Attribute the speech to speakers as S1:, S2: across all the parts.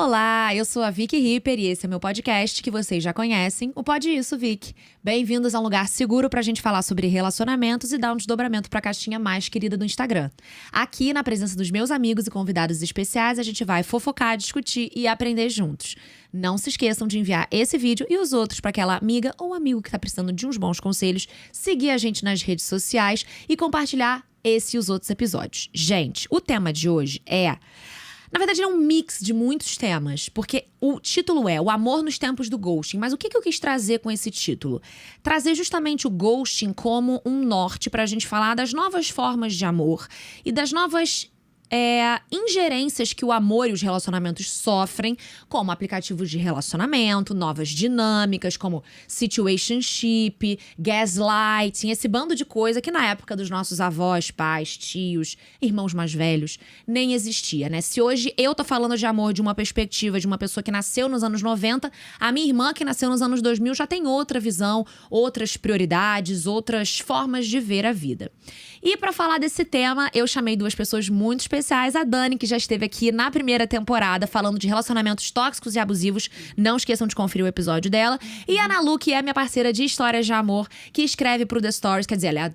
S1: Olá, eu sou a Vicky Ripper e esse é meu podcast que vocês já conhecem, o Pode Isso, Vic. Bem-vindos a um lugar seguro pra gente falar sobre relacionamentos e dar um desdobramento pra caixinha mais querida do Instagram. Aqui, na presença dos meus amigos e convidados especiais, a gente vai fofocar, discutir e aprender juntos. Não se esqueçam de enviar esse vídeo e os outros para aquela amiga ou amigo que tá precisando de uns bons conselhos, seguir a gente nas redes sociais e compartilhar esse e os outros episódios. Gente, o tema de hoje é… Na verdade, ele é um mix de muitos temas, porque o título é O Amor nos Tempos do Ghosting. Mas o que eu quis trazer com esse título? Trazer justamente o ghosting como um norte pra gente falar das novas formas de amor e das novas ingerências que o amor e os relacionamentos sofrem, como aplicativos de relacionamento, novas dinâmicas, como situationship, gaslighting, esse bando de coisa que na época dos nossos avós, pais, tios, irmãos mais velhos, nem existia, né? Se hoje eu tô falando de amor de uma perspectiva de uma pessoa que nasceu nos anos 90, a minha irmã que nasceu nos anos 2000 já tem outra visão, outras prioridades, outras formas de ver a vida. E pra falar desse tema, eu chamei duas pessoas muito especiais. A Dani, que já esteve aqui na primeira temporada falando de relacionamentos tóxicos e abusivos. Não esqueçam de conferir o episódio dela. E a Ana Lu, que é minha parceira de histórias de amor, que escreve pro The Stories. Quer dizer, ela é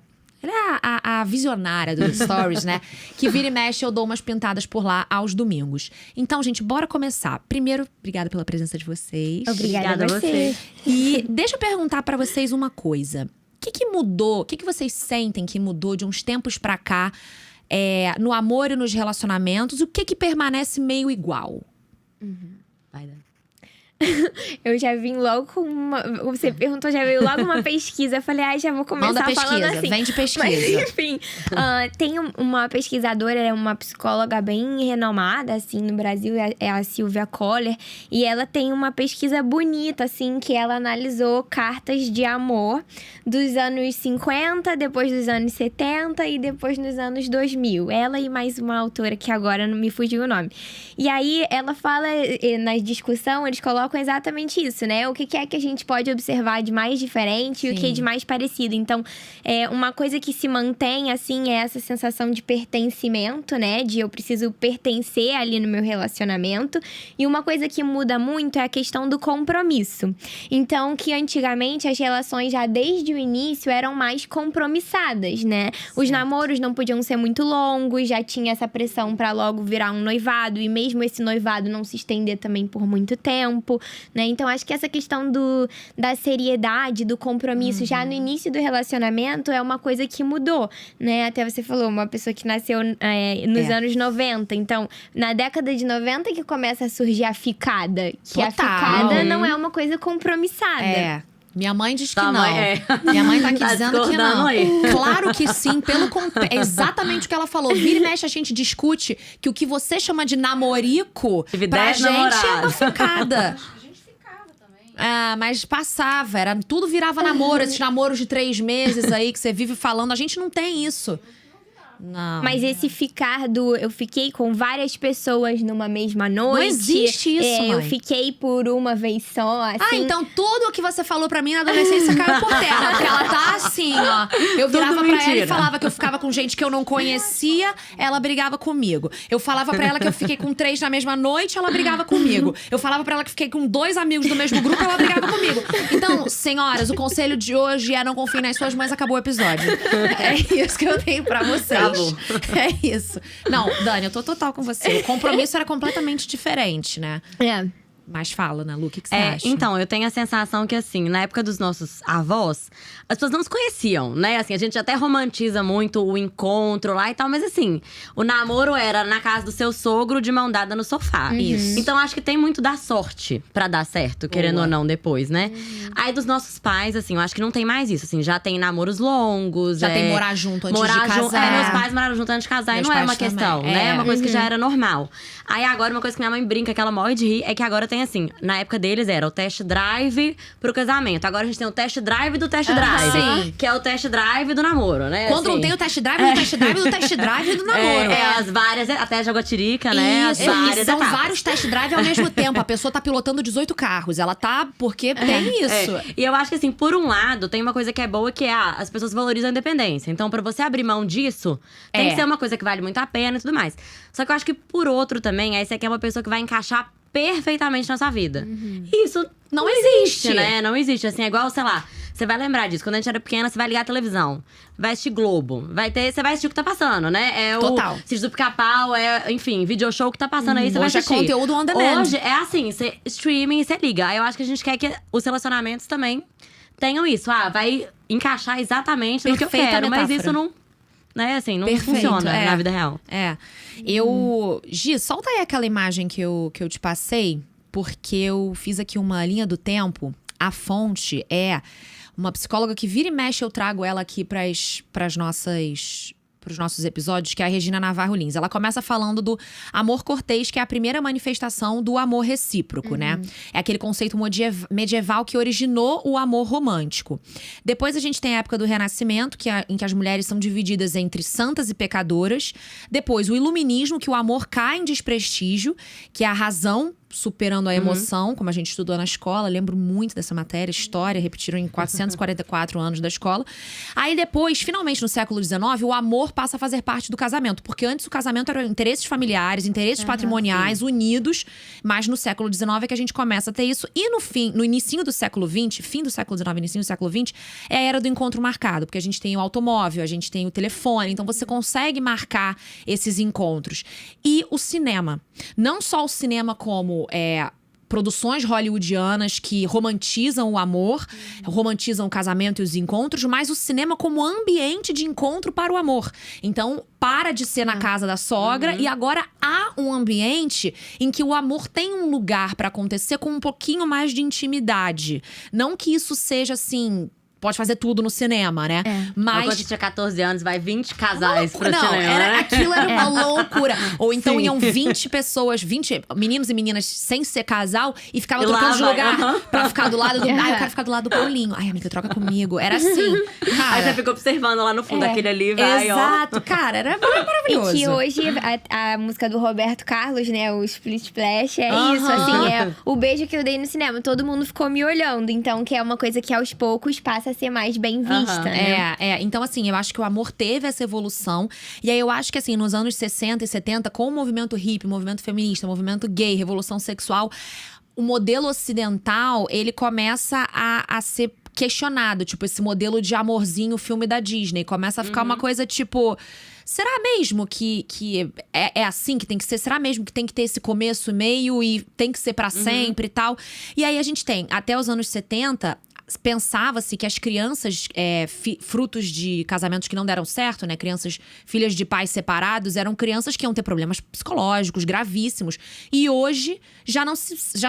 S1: a visionária do The Stories, né? Que vira e mexe, eu dou umas pintadas por lá aos domingos. Então, gente, bora começar. Primeiro, obrigada pela presença de vocês.
S2: Obrigada a você.
S1: E deixa eu perguntar pra vocês uma coisa. O que mudou? O que vocês sentem que mudou de uns tempos pra cá no amor e nos relacionamentos? O que permanece meio igual?
S2: Vai, Dani. Eu já vim logo com uma… Você perguntou, já veio logo uma pesquisa. Eu falei, já vou começar
S1: Manda
S2: falando
S1: pesquisa,
S2: assim.
S1: vem de pesquisa.
S2: Mas, enfim, tem uma pesquisadora, uma psicóloga bem renomada, assim, no Brasil, é a Silvia Kohler. E ela tem uma pesquisa bonita, assim, que ela analisou cartas de amor dos anos 50, depois dos anos 70 e depois nos anos 2000. Ela e mais uma autora que agora não me fugiu o nome. E aí, ela fala, na discussão, eles colocam exatamente isso, né? O que é que a gente pode observar de mais diferente e o que é de mais parecido. Então, uma coisa que se mantém, assim, é essa sensação de pertencimento, né? De eu preciso pertencer ali no meu relacionamento. E uma coisa que muda muito é a questão do compromisso. Então, que antigamente as relações já desde o início eram mais compromissadas, né? Os namoros não podiam ser muito longos, já tinha essa pressão pra logo virar um noivado. E mesmo esse noivado não se estender também por muito tempo. Né? Então, acho que essa questão da seriedade, do compromisso já no início do relacionamento é uma coisa que mudou, né? Até você falou, uma pessoa que nasceu nos anos 90. Então, na década de 90 que começa a surgir a ficada. Que a ficada não é uma coisa compromissada.
S1: Minha mãe diz que não. Minha mãe tá aqui dizendo que não. Claro que sim, é exatamente o que ela falou. Vira e mexe, a gente discute que o que você chama de namorico, pra gente é uma ficada. Mas passava, tudo virava namoro. Esses namoros de 3 meses aí que você vive falando, a gente não tem isso. Não.
S2: Mas esse ficar eu fiquei com várias pessoas numa mesma noite.
S1: Não existe isso, mãe.
S2: Eu fiquei por uma vez só, assim.
S1: Então tudo o que você falou pra mim na adolescência caiu por terra. Porque ela tá assim, ó. Eu virava pra ela e falava que eu ficava com gente que eu não conhecia, ela brigava comigo. Eu falava pra ela que eu fiquei com 3 na mesma noite, ela brigava comigo. Eu falava pra ela que fiquei com 2 amigos do mesmo grupo, ela brigava comigo. Então, senhoras, o conselho de hoje é não confiem nas suas mães, acabou o episódio. É isso que eu tenho pra vocês. É isso. Não, Dani, eu tô total com você. O compromisso era completamente diferente, né? Mas fala, né, Lu, o que você acha?
S3: Então, eu tenho a sensação que, assim, na época dos nossos avós, as pessoas não se conheciam, né? Assim, a gente até romantiza muito o encontro lá e tal, mas assim, o namoro era na casa do seu sogro, de mão dada no sofá.
S1: Isso.
S3: Então, acho que tem muito da sorte pra dar certo, querendo ou não, depois, né? Aí, dos nossos pais, assim, eu acho que não tem mais isso, assim, já tem namoros longos.
S1: Já tem morar junto antes de casar.
S3: Meus pais moraram junto antes de casar
S1: Meus
S3: e não era uma
S1: pais
S3: questão,
S1: também.
S3: né? É uma coisa que já era normal. Aí, agora, uma coisa que minha mãe brinca, que ela morre de rir, é que agora tem assim, na época deles era o test drive pro casamento. Agora a gente tem o test drive do test drive.
S1: Sim.
S3: Que é o test drive do namoro, né?
S1: Quando
S3: assim.
S1: não tem o test drive do test drive do test drive do namoro.
S3: As várias, até a Jaguatirica, né? As várias
S1: são
S3: etapas.
S1: vários test drive ao mesmo tempo. A pessoa tá pilotando 18 carros. Ela tá… Porque tem isso.
S3: E eu acho que assim, por um lado, tem uma coisa que é boa, que é as pessoas valorizam a independência. Então, pra você abrir mão disso, tem que ser uma coisa que vale muito a pena e tudo mais. Só que eu acho que por outro também, aí você quer uma pessoa que vai encaixar perfeitamente na sua vida. E isso
S1: Não existe,
S3: né? Não existe. Assim, é igual, sei lá… Você vai lembrar disso. Quando a gente era pequena, você vai ligar a televisão. Vai assistir Globo. Você vai assistir o que tá passando, né? É
S1: Total.
S3: o Sítio do Pica-Pau, enfim, video show que tá passando aí, você vai
S1: Hoje é
S3: assistir.
S1: conteúdo on demand.
S3: Hoje é assim, você streaming e você liga. Aí eu acho que a gente quer que os relacionamentos também tenham isso. Vai encaixar exatamente no que eu
S1: Perfeita
S3: quero. Mas
S1: metáfora.
S3: isso não… Né, assim, não
S1: Perfeito,
S3: funciona
S1: é.
S3: na vida real.
S1: Gi, solta aí aquela imagem que eu te passei, porque eu fiz aqui uma linha do tempo. A fonte é uma psicóloga que vira e mexe, eu trago ela aqui para os nossos episódios, que é a Regina Navarro Lins. Ela começa falando do amor cortês, que é a primeira manifestação do amor recíproco, né? É aquele conceito medieval que originou o amor romântico. Depois a gente tem a época do Renascimento, em que as mulheres são divididas entre santas e pecadoras. Depois o Iluminismo, que o amor cai em desprestígio, que é a razão superando a emoção, como a gente estudou na escola. Lembro muito dessa matéria, história, repetiram em 444 anos da escola. Aí depois, finalmente no século XIX, o amor passa a fazer parte do casamento. Porque antes o casamento eram interesses familiares, interesses patrimoniais, unidos. Mas no século XIX é que a gente começa a ter isso. E no inicinho do século XX, fim do século XIX, inicinho do século XX, é a era do encontro marcado. Porque a gente tem o automóvel, a gente tem o telefone. Então você consegue marcar esses encontros. E o cinema. Não só o cinema como produções hollywoodianas que romantizam o amor, romantizam o casamento e os encontros, mas o cinema como ambiente de encontro para o amor. Então, para de ser na casa da sogra e agora há um ambiente em que o amor tem um lugar para acontecer com um pouquinho mais de intimidade. Não que isso seja assim… Pode fazer tudo no cinema, né?
S3: Mas quando você tinha 14 anos, vai 20 casais pro
S1: não,
S3: cinema, né?
S1: aquilo era uma loucura. Ou então iam 20 pessoas, 20 meninos e meninas sem ser casal e ficava trocando de lugar pra ficar do lado do… Ai, eu quero ficar do lado do Paulinho. Ai, amiga, troca comigo. Era assim, cara.
S3: Aí você ficou observando lá no fundo, aquele ali, vai,
S1: Exato, cara, era maravilhoso.
S2: E que hoje a música do Roberto Carlos, né, o Split Splash, é isso, assim, é o beijo que eu dei no cinema. Todo mundo ficou me olhando, então que é uma coisa que aos poucos passa a ser mais bem vista, né?
S1: Então assim, eu acho que o amor teve essa evolução. E aí eu acho que assim, nos anos 60 e 70, com o movimento hippie, movimento feminista, movimento gay, revolução sexual, o modelo ocidental, ele começa a ser questionado. Tipo, esse modelo de amorzinho filme da Disney. Começa a ficar uma coisa tipo… Será mesmo que é assim que tem que ser? Será mesmo que tem que ter esse começo, meio e tem que ser pra sempre e tal? E aí a gente tem, até os anos 70… Pensava-se que as crianças, frutos de casamentos que não deram certo, né? Crianças, filhas de pais separados, eram crianças que iam ter problemas psicológicos gravíssimos. E hoje já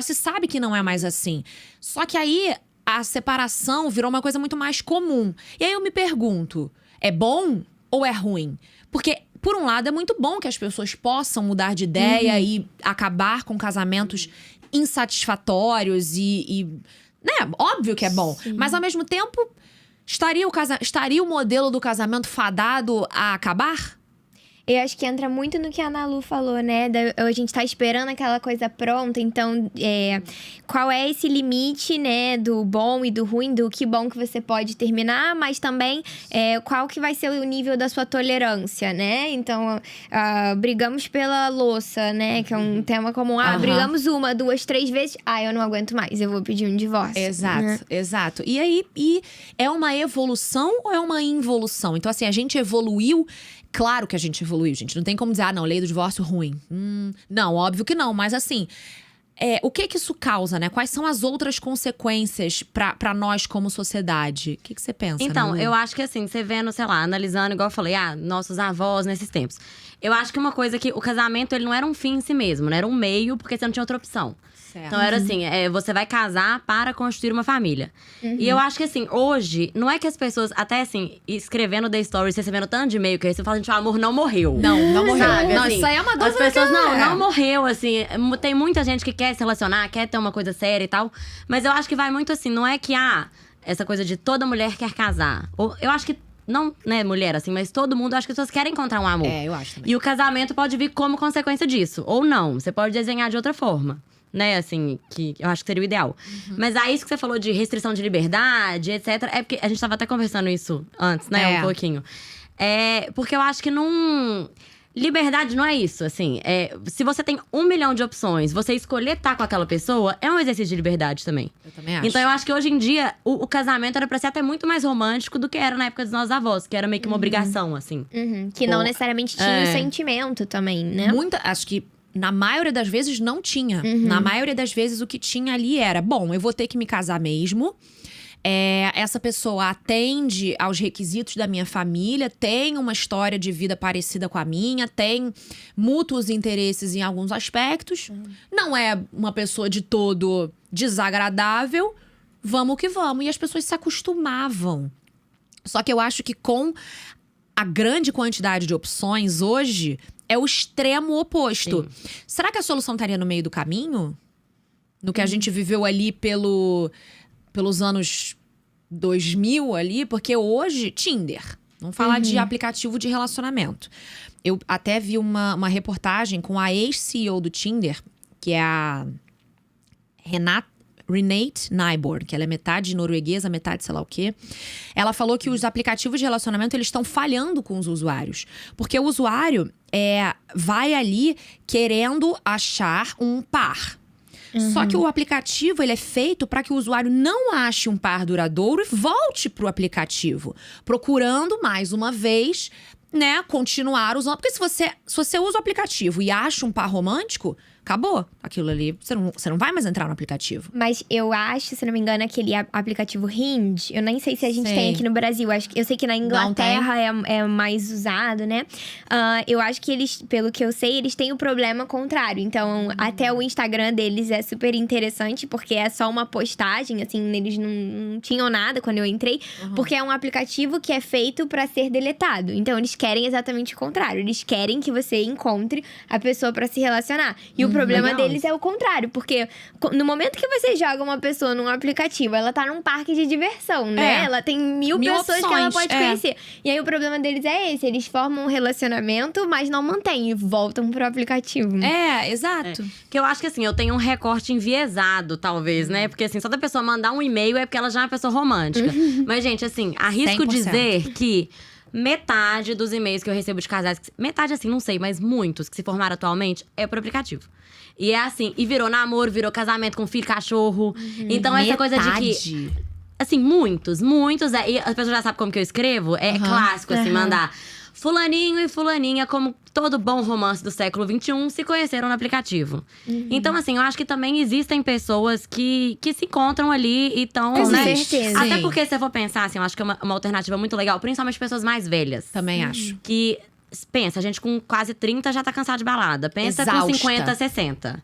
S1: se sabe que não é mais assim. Só que aí a separação virou uma coisa muito mais comum. E aí eu me pergunto, é bom ou é ruim? Porque… Por um lado, é muito bom que as pessoas possam mudar de ideia e acabar com casamentos insatisfatórios né? Óbvio que é bom.
S2: Sim.
S1: Mas, ao mesmo tempo, estaria o modelo do casamento fadado a acabar?
S2: Eu acho que entra muito no que a Ana Lu falou, né? A gente tá esperando aquela coisa pronta, então qual é esse limite, né? Do bom e do ruim, do que bom que você pode terminar, mas também qual que vai ser o nível da sua tolerância, né? Então, brigamos pela louça, né? Que é um tema comum. Brigamos 1, 2, 3 vezes. Eu não aguento mais, eu vou pedir um divórcio.
S1: Exato. E aí, é uma evolução ou é uma involução? Então, assim, a gente evoluiu. Claro que a gente evoluiu, gente. Não tem como dizer, não, lei do divórcio ruim. Não, óbvio que não. Mas assim, o que isso causa, né? Quais são as outras consequências pra nós como sociedade? O que você pensa,
S3: Então,
S1: Ana Lu?
S3: eu acho que assim, você vendo, sei lá, analisando, igual eu falei, nossos avós nesses tempos. Eu acho que uma coisa que o casamento, ele não era um fim em si mesmo, né? Era um meio, porque você não tinha outra opção.
S1: Certo.
S3: Então era assim, você vai casar para constituir uma família. E eu acho que assim, hoje, não é que as pessoas, até assim, escrevendo The Stories, recebendo tanto de e-mail que aí você fala, gente, o amor não morreu.
S1: Não morreu.
S3: Sabe,
S1: Não,
S3: assim,
S1: isso aí é uma dúvida.
S3: as pessoas,
S1: que
S3: não morreu, assim. Tem muita gente que quer se relacionar, quer ter uma coisa séria e tal. Mas eu acho que vai muito assim, não é que, essa coisa de toda mulher quer casar. Eu acho que não, né, mulher, assim, mas todo mundo, acho que as pessoas querem encontrar um amor.
S1: Eu acho também.
S3: E o casamento pode vir como consequência disso. Ou não, você pode desenhar de outra forma. Né, assim, que eu acho que seria o ideal. Mas aí, isso que você falou de restrição de liberdade, etc. É porque a gente tava até conversando isso antes, né, um pouquinho. Porque eu acho que não… liberdade não é isso, assim. Se você tem 1 milhão de opções, você escolher estar com aquela pessoa é um exercício de liberdade também.
S1: Eu também acho.
S3: Então eu acho que hoje em dia o casamento era pra ser até muito mais romântico do que era na época dos nossos avós, que era meio que uma obrigação, assim.
S2: Que não necessariamente tinha o sentimento também, né?
S1: Acho que na maioria das vezes não tinha. Na maioria das vezes o que tinha ali era: bom, eu vou ter que me casar mesmo. Essa pessoa atende aos requisitos da minha família, tem uma história de vida parecida com a minha, tem mútuos interesses em alguns aspectos. Não é uma pessoa de todo desagradável. Vamos que vamos. E as pessoas se acostumavam. Só que eu acho que com a grande quantidade de opções hoje, é o extremo oposto. Sim. Será que a solução estaria no meio do caminho? No que a gente viveu ali pelos anos 2000 ali? Porque hoje, Tinder. Vamos falar de aplicativo de relacionamento. Eu até vi uma reportagem com a ex-CEO do Tinder, que é a Renate Nyborg, que ela é metade norueguesa, metade sei lá o quê. Ela falou que os aplicativos de relacionamento, eles estão falhando com os usuários. Porque o usuário vai ali querendo achar um par. Só que o aplicativo, ele é feito para que o usuário não ache um par duradouro e volte pro aplicativo, procurando mais uma vez, né, continuar usando. Porque se você usa o aplicativo e acha um par romântico, acabou. Aquilo ali, você não vai mais entrar no aplicativo.
S2: Mas eu acho, se não me engano, aquele aplicativo Hinge, eu nem sei se a gente tem aqui no Brasil. Eu sei que na Inglaterra é mais usado, né? Eu acho que eles, pelo que eu sei, eles têm o problema contrário. Então, até o Instagram deles é super interessante, porque é só uma postagem, assim, eles não tinham nada quando eu entrei. Porque é um aplicativo que é feito pra ser deletado. Então, eles querem exatamente o contrário. Eles querem que você encontre a pessoa pra se relacionar. E o problema deles é o contrário, porque no momento que você joga uma pessoa num aplicativo, ela tá num parque de diversão, né? Ela tem mil pessoas opções, que ela pode conhecer. E aí o problema deles é esse: eles formam um relacionamento, mas não mantêm e voltam pro aplicativo.
S1: Exato.
S3: Que eu acho que assim, eu tenho um recorte enviesado, talvez, né? Porque assim, só da pessoa mandar um e-mail é porque ela já é uma pessoa romântica. Mas, gente, assim, arrisco
S1: 100%.
S3: dizer que metade dos e-mails que eu recebo de casais, metade assim, não sei, mas muitos que se formaram atualmente, é por aplicativo. E é assim, e virou namoro, virou casamento com filho, cachorro. Então essa coisa de que… Assim, muitos. E as pessoas já sabem como que eu escrevo. É clássico, assim, mandar… Fulaninho e fulaninha, como todo bom romance do século XXI, se conheceram no aplicativo. Então, assim, eu acho que também existem pessoas que se encontram ali e estão…
S2: Com
S3: né?
S2: certeza.
S3: Até porque, se eu for pensar, assim, eu acho que é uma alternativa muito legal. Principalmente pessoas mais velhas.
S1: Também acho.
S3: Que… Pensa, a gente com quase 30 já tá cansado de balada. Pensa
S1: Exausta.
S3: com 50, 60.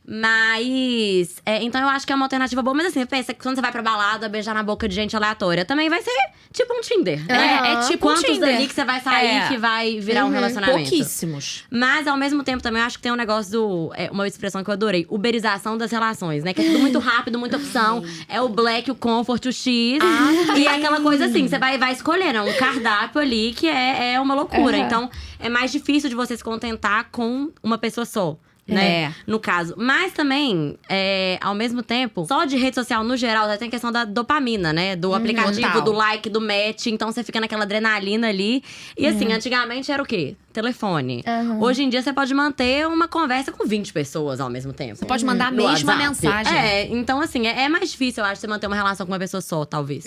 S3: Mas… então eu acho que é uma alternativa boa. Mas assim, pensa que quando você vai pra balada, beijar na boca de gente aleatória, também vai ser tipo um Tinder.
S1: É tipo
S3: quantos
S1: um Tinder.
S3: dali que você vai sair que vai virar um relacionamento?
S1: Pouquíssimos.
S3: Mas, ao mesmo tempo, também eu acho que tem um negócio do… uma expressão que eu adorei. Uberização das relações, né? Que é tudo muito rápido, muita opção. É o Black, o Comfort, o X. E é aquela coisa assim, você vai escolhendo. É um cardápio ali que é uma loucura. Então, é mais difícil de você se contentar com uma pessoa só. Né? No caso. Mas também, ao mesmo tempo, só de rede social no geral, já tem questão da dopamina, né? Do aplicativo,
S1: total.
S3: do like, do match. Então você fica naquela adrenalina ali. E assim, antigamente era o quê? Telefone. Hoje em dia você pode manter uma conversa com 20 pessoas ao mesmo tempo.
S1: Você pode mandar a
S3: No
S1: mesma
S3: WhatsApp.
S1: mensagem.
S3: Então assim, é mais difícil, eu acho, você manter uma relação com uma pessoa só, talvez.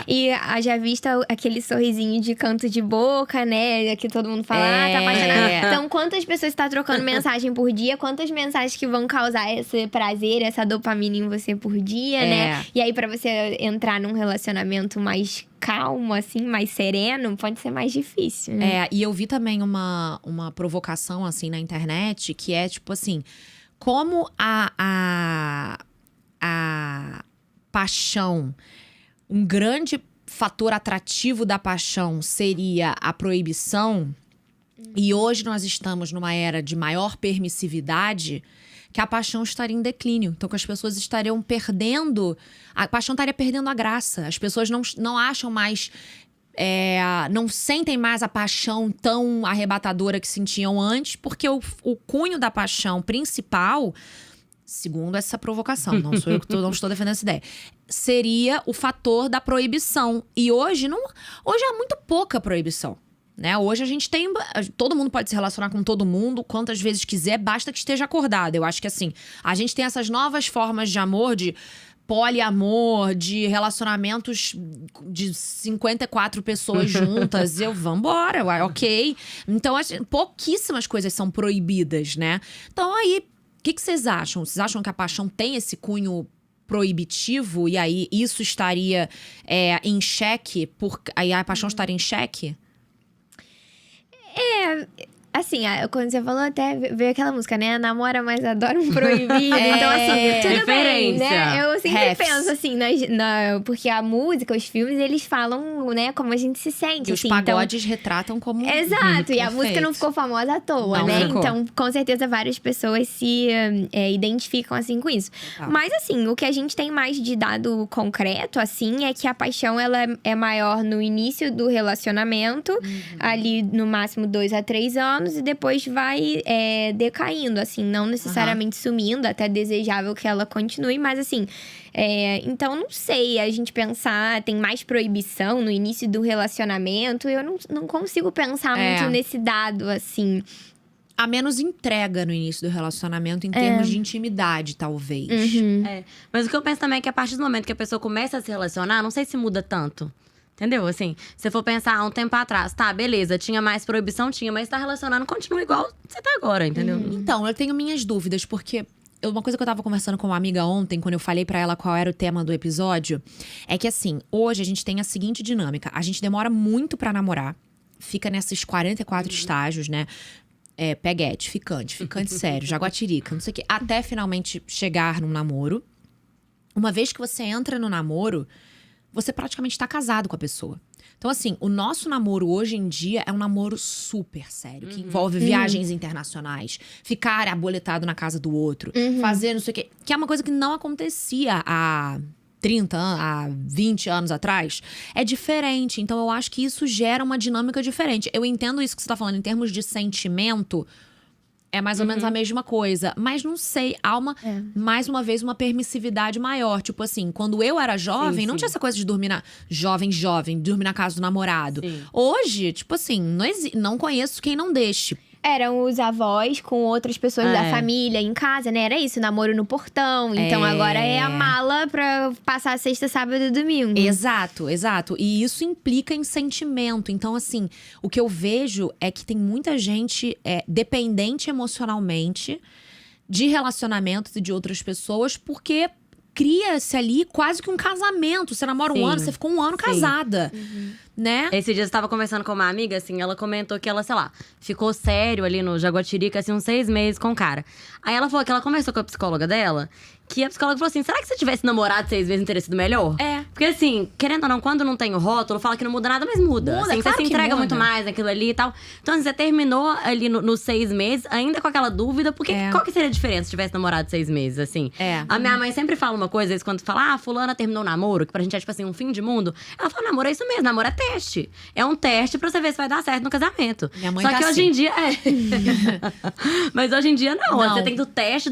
S2: E já vista aquele sorrisinho de canto de boca, né? Que todo mundo fala, tá apaixonado. Então, quantas pessoas tá trocando mensagem por dia? Quantas mensagens que vão causar esse prazer, essa dopamina em você por dia, né? E aí, pra você entrar num relacionamento mais calmo, assim, mais sereno, pode ser mais difícil, né?
S1: E eu vi também uma provocação, assim, na internet, que é, tipo assim… Como a paixão… Um grande fator atrativo da paixão seria a proibição… E hoje nós estamos numa era de maior permissividade, que a paixão estaria em declínio. Então, que as pessoas estariam perdendo… A paixão estaria perdendo a graça. As pessoas não acham mais… não sentem mais a paixão tão arrebatadora que sentiam antes, porque o cunho da paixão principal, segundo essa provocação, não sou eu que não estou defendendo essa ideia, seria o fator da proibição. E hoje há muito pouca proibição. né? Hoje a gente tem… Todo mundo pode se relacionar com todo mundo quantas vezes quiser, basta que esteja acordado. Eu acho que assim, a gente tem essas novas formas de amor, de poliamor, de relacionamentos de 54 pessoas juntas. Vambora, ok. Então, pouquíssimas coisas são proibidas, né? Então aí, o que vocês acham? Vocês acham que a paixão tem esse cunho proibitivo e aí isso estaria em xeque? Aí a paixão estaria em xeque?
S2: Assim, quando você falou, até veio aquela música, né? Namora, mas adora um proibido. Então, assim, tudo bem, né? Eu sempre penso, assim, porque a música, os filmes, eles falam, né? Como a gente se sente,
S1: E
S2: assim,
S1: os pagodes retratam como…
S2: Exato, e a música não ficou famosa à toa,
S1: Não
S2: né?
S1: ficou.
S2: Então, com certeza, várias pessoas se identificam, assim, com isso. Mas, assim, o que a gente tem mais de dado concreto, assim, é que a paixão, ela é maior no início do relacionamento, ali no máximo 2 a 3 anos, e depois vai decaindo, assim, não necessariamente sumindo, até desejável que ela continue, mas assim, então não sei, a gente pensar, tem mais proibição no início do relacionamento, eu não consigo pensar muito nesse dado, assim.
S1: Há menos entrega no início do relacionamento em termos de intimidade, talvez.
S3: Mas o que eu penso também é que a partir do momento que a pessoa começa a se relacionar, não sei se muda tanto. Entendeu? Assim, se for pensar há um tempo atrás, tá, beleza, tinha mais proibição, mas tá relacionando, continua igual você tá agora, entendeu?
S1: Então, eu tenho minhas dúvidas, porque uma coisa que eu tava conversando com uma amiga ontem, quando eu falei pra ela qual era o tema do episódio, é que assim, hoje a gente tem a seguinte dinâmica. A gente demora muito pra namorar, fica nesses 44 estágios, né? Peguete, ficante sério, jaguatirica, não sei o quê. Até finalmente chegar num namoro. Uma vez que você entra no namoro, você praticamente tá casado com a pessoa. Então, assim, o nosso namoro hoje em dia é um namoro super sério. Que envolve viagens internacionais, ficar aboletado na casa do outro, fazer não sei o quê. Que é uma coisa que não acontecia há 30 anos, há 20 anos atrás. É diferente. Então, eu acho que isso gera uma dinâmica diferente. Eu entendo isso que você tá falando em termos de sentimento. É mais ou menos a mesma coisa. Mas não sei, há mais uma vez, uma permissividade maior. Tipo assim, quando eu era jovem, não tinha essa coisa de dormir na… Jovem, dormir na casa do namorado. Hoje, tipo assim, não conheço quem não deixe.
S2: Eram os avós com outras pessoas da família em casa, né? Era isso, namoro no portão. Então agora é a mala pra passar sexta, sábado e domingo.
S1: Exato. E isso implica em sentimento. Então, assim, o que eu vejo é que tem muita gente dependente emocionalmente de relacionamentos e de outras pessoas, porque cria-se ali quase que um casamento. Você namora um ano, você ficou um ano casada. Né?
S3: Esse dia eu estava conversando com uma amiga, assim, ela comentou que ela, sei lá, ficou sério ali no Jaguatirica, assim, uns 6 meses com o cara. Aí ela falou que ela conversou com a psicóloga dela, que a psicóloga falou assim, será que se tivesse namorado 6 meses não teria sido melhor? Porque assim, querendo ou não, quando não tem o rótulo, fala que não muda nada, mas muda. Assim,
S1: claro
S3: você se entrega muito mais naquilo ali e tal. Então, assim, você terminou ali nos 6 meses, ainda com aquela dúvida, porque qual que seria a diferença se tivesse namorado 6 meses, assim? A minha mãe sempre fala uma coisa, quando fala, fulana terminou o namoro, que pra gente é tipo assim, um fim de mundo. Ela fala, namoro é isso mesmo, namoro é teste. É um teste pra você ver se vai dar certo no casamento.
S1: Minha mãe
S3: Só
S1: tá
S3: que hoje
S1: assim.
S3: em dia Mas hoje em dia não. Você tem do teste.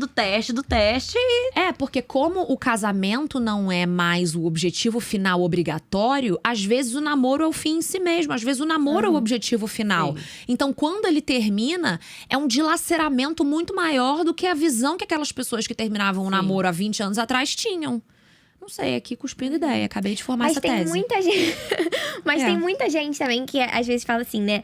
S1: Porque como o casamento não é mais o objetivo final obrigatório, às vezes o namoro é o fim em si mesmo. Às vezes o namoro é o objetivo final. Então, quando ele termina, é um dilaceramento muito maior do que a visão que aquelas pessoas que terminavam o namoro há 20 anos atrás tinham. Não sei, aqui cuspindo ideia. Acabei de formar essa tese.
S2: Muita gente… Mas tem muita gente também que às vezes fala assim, né?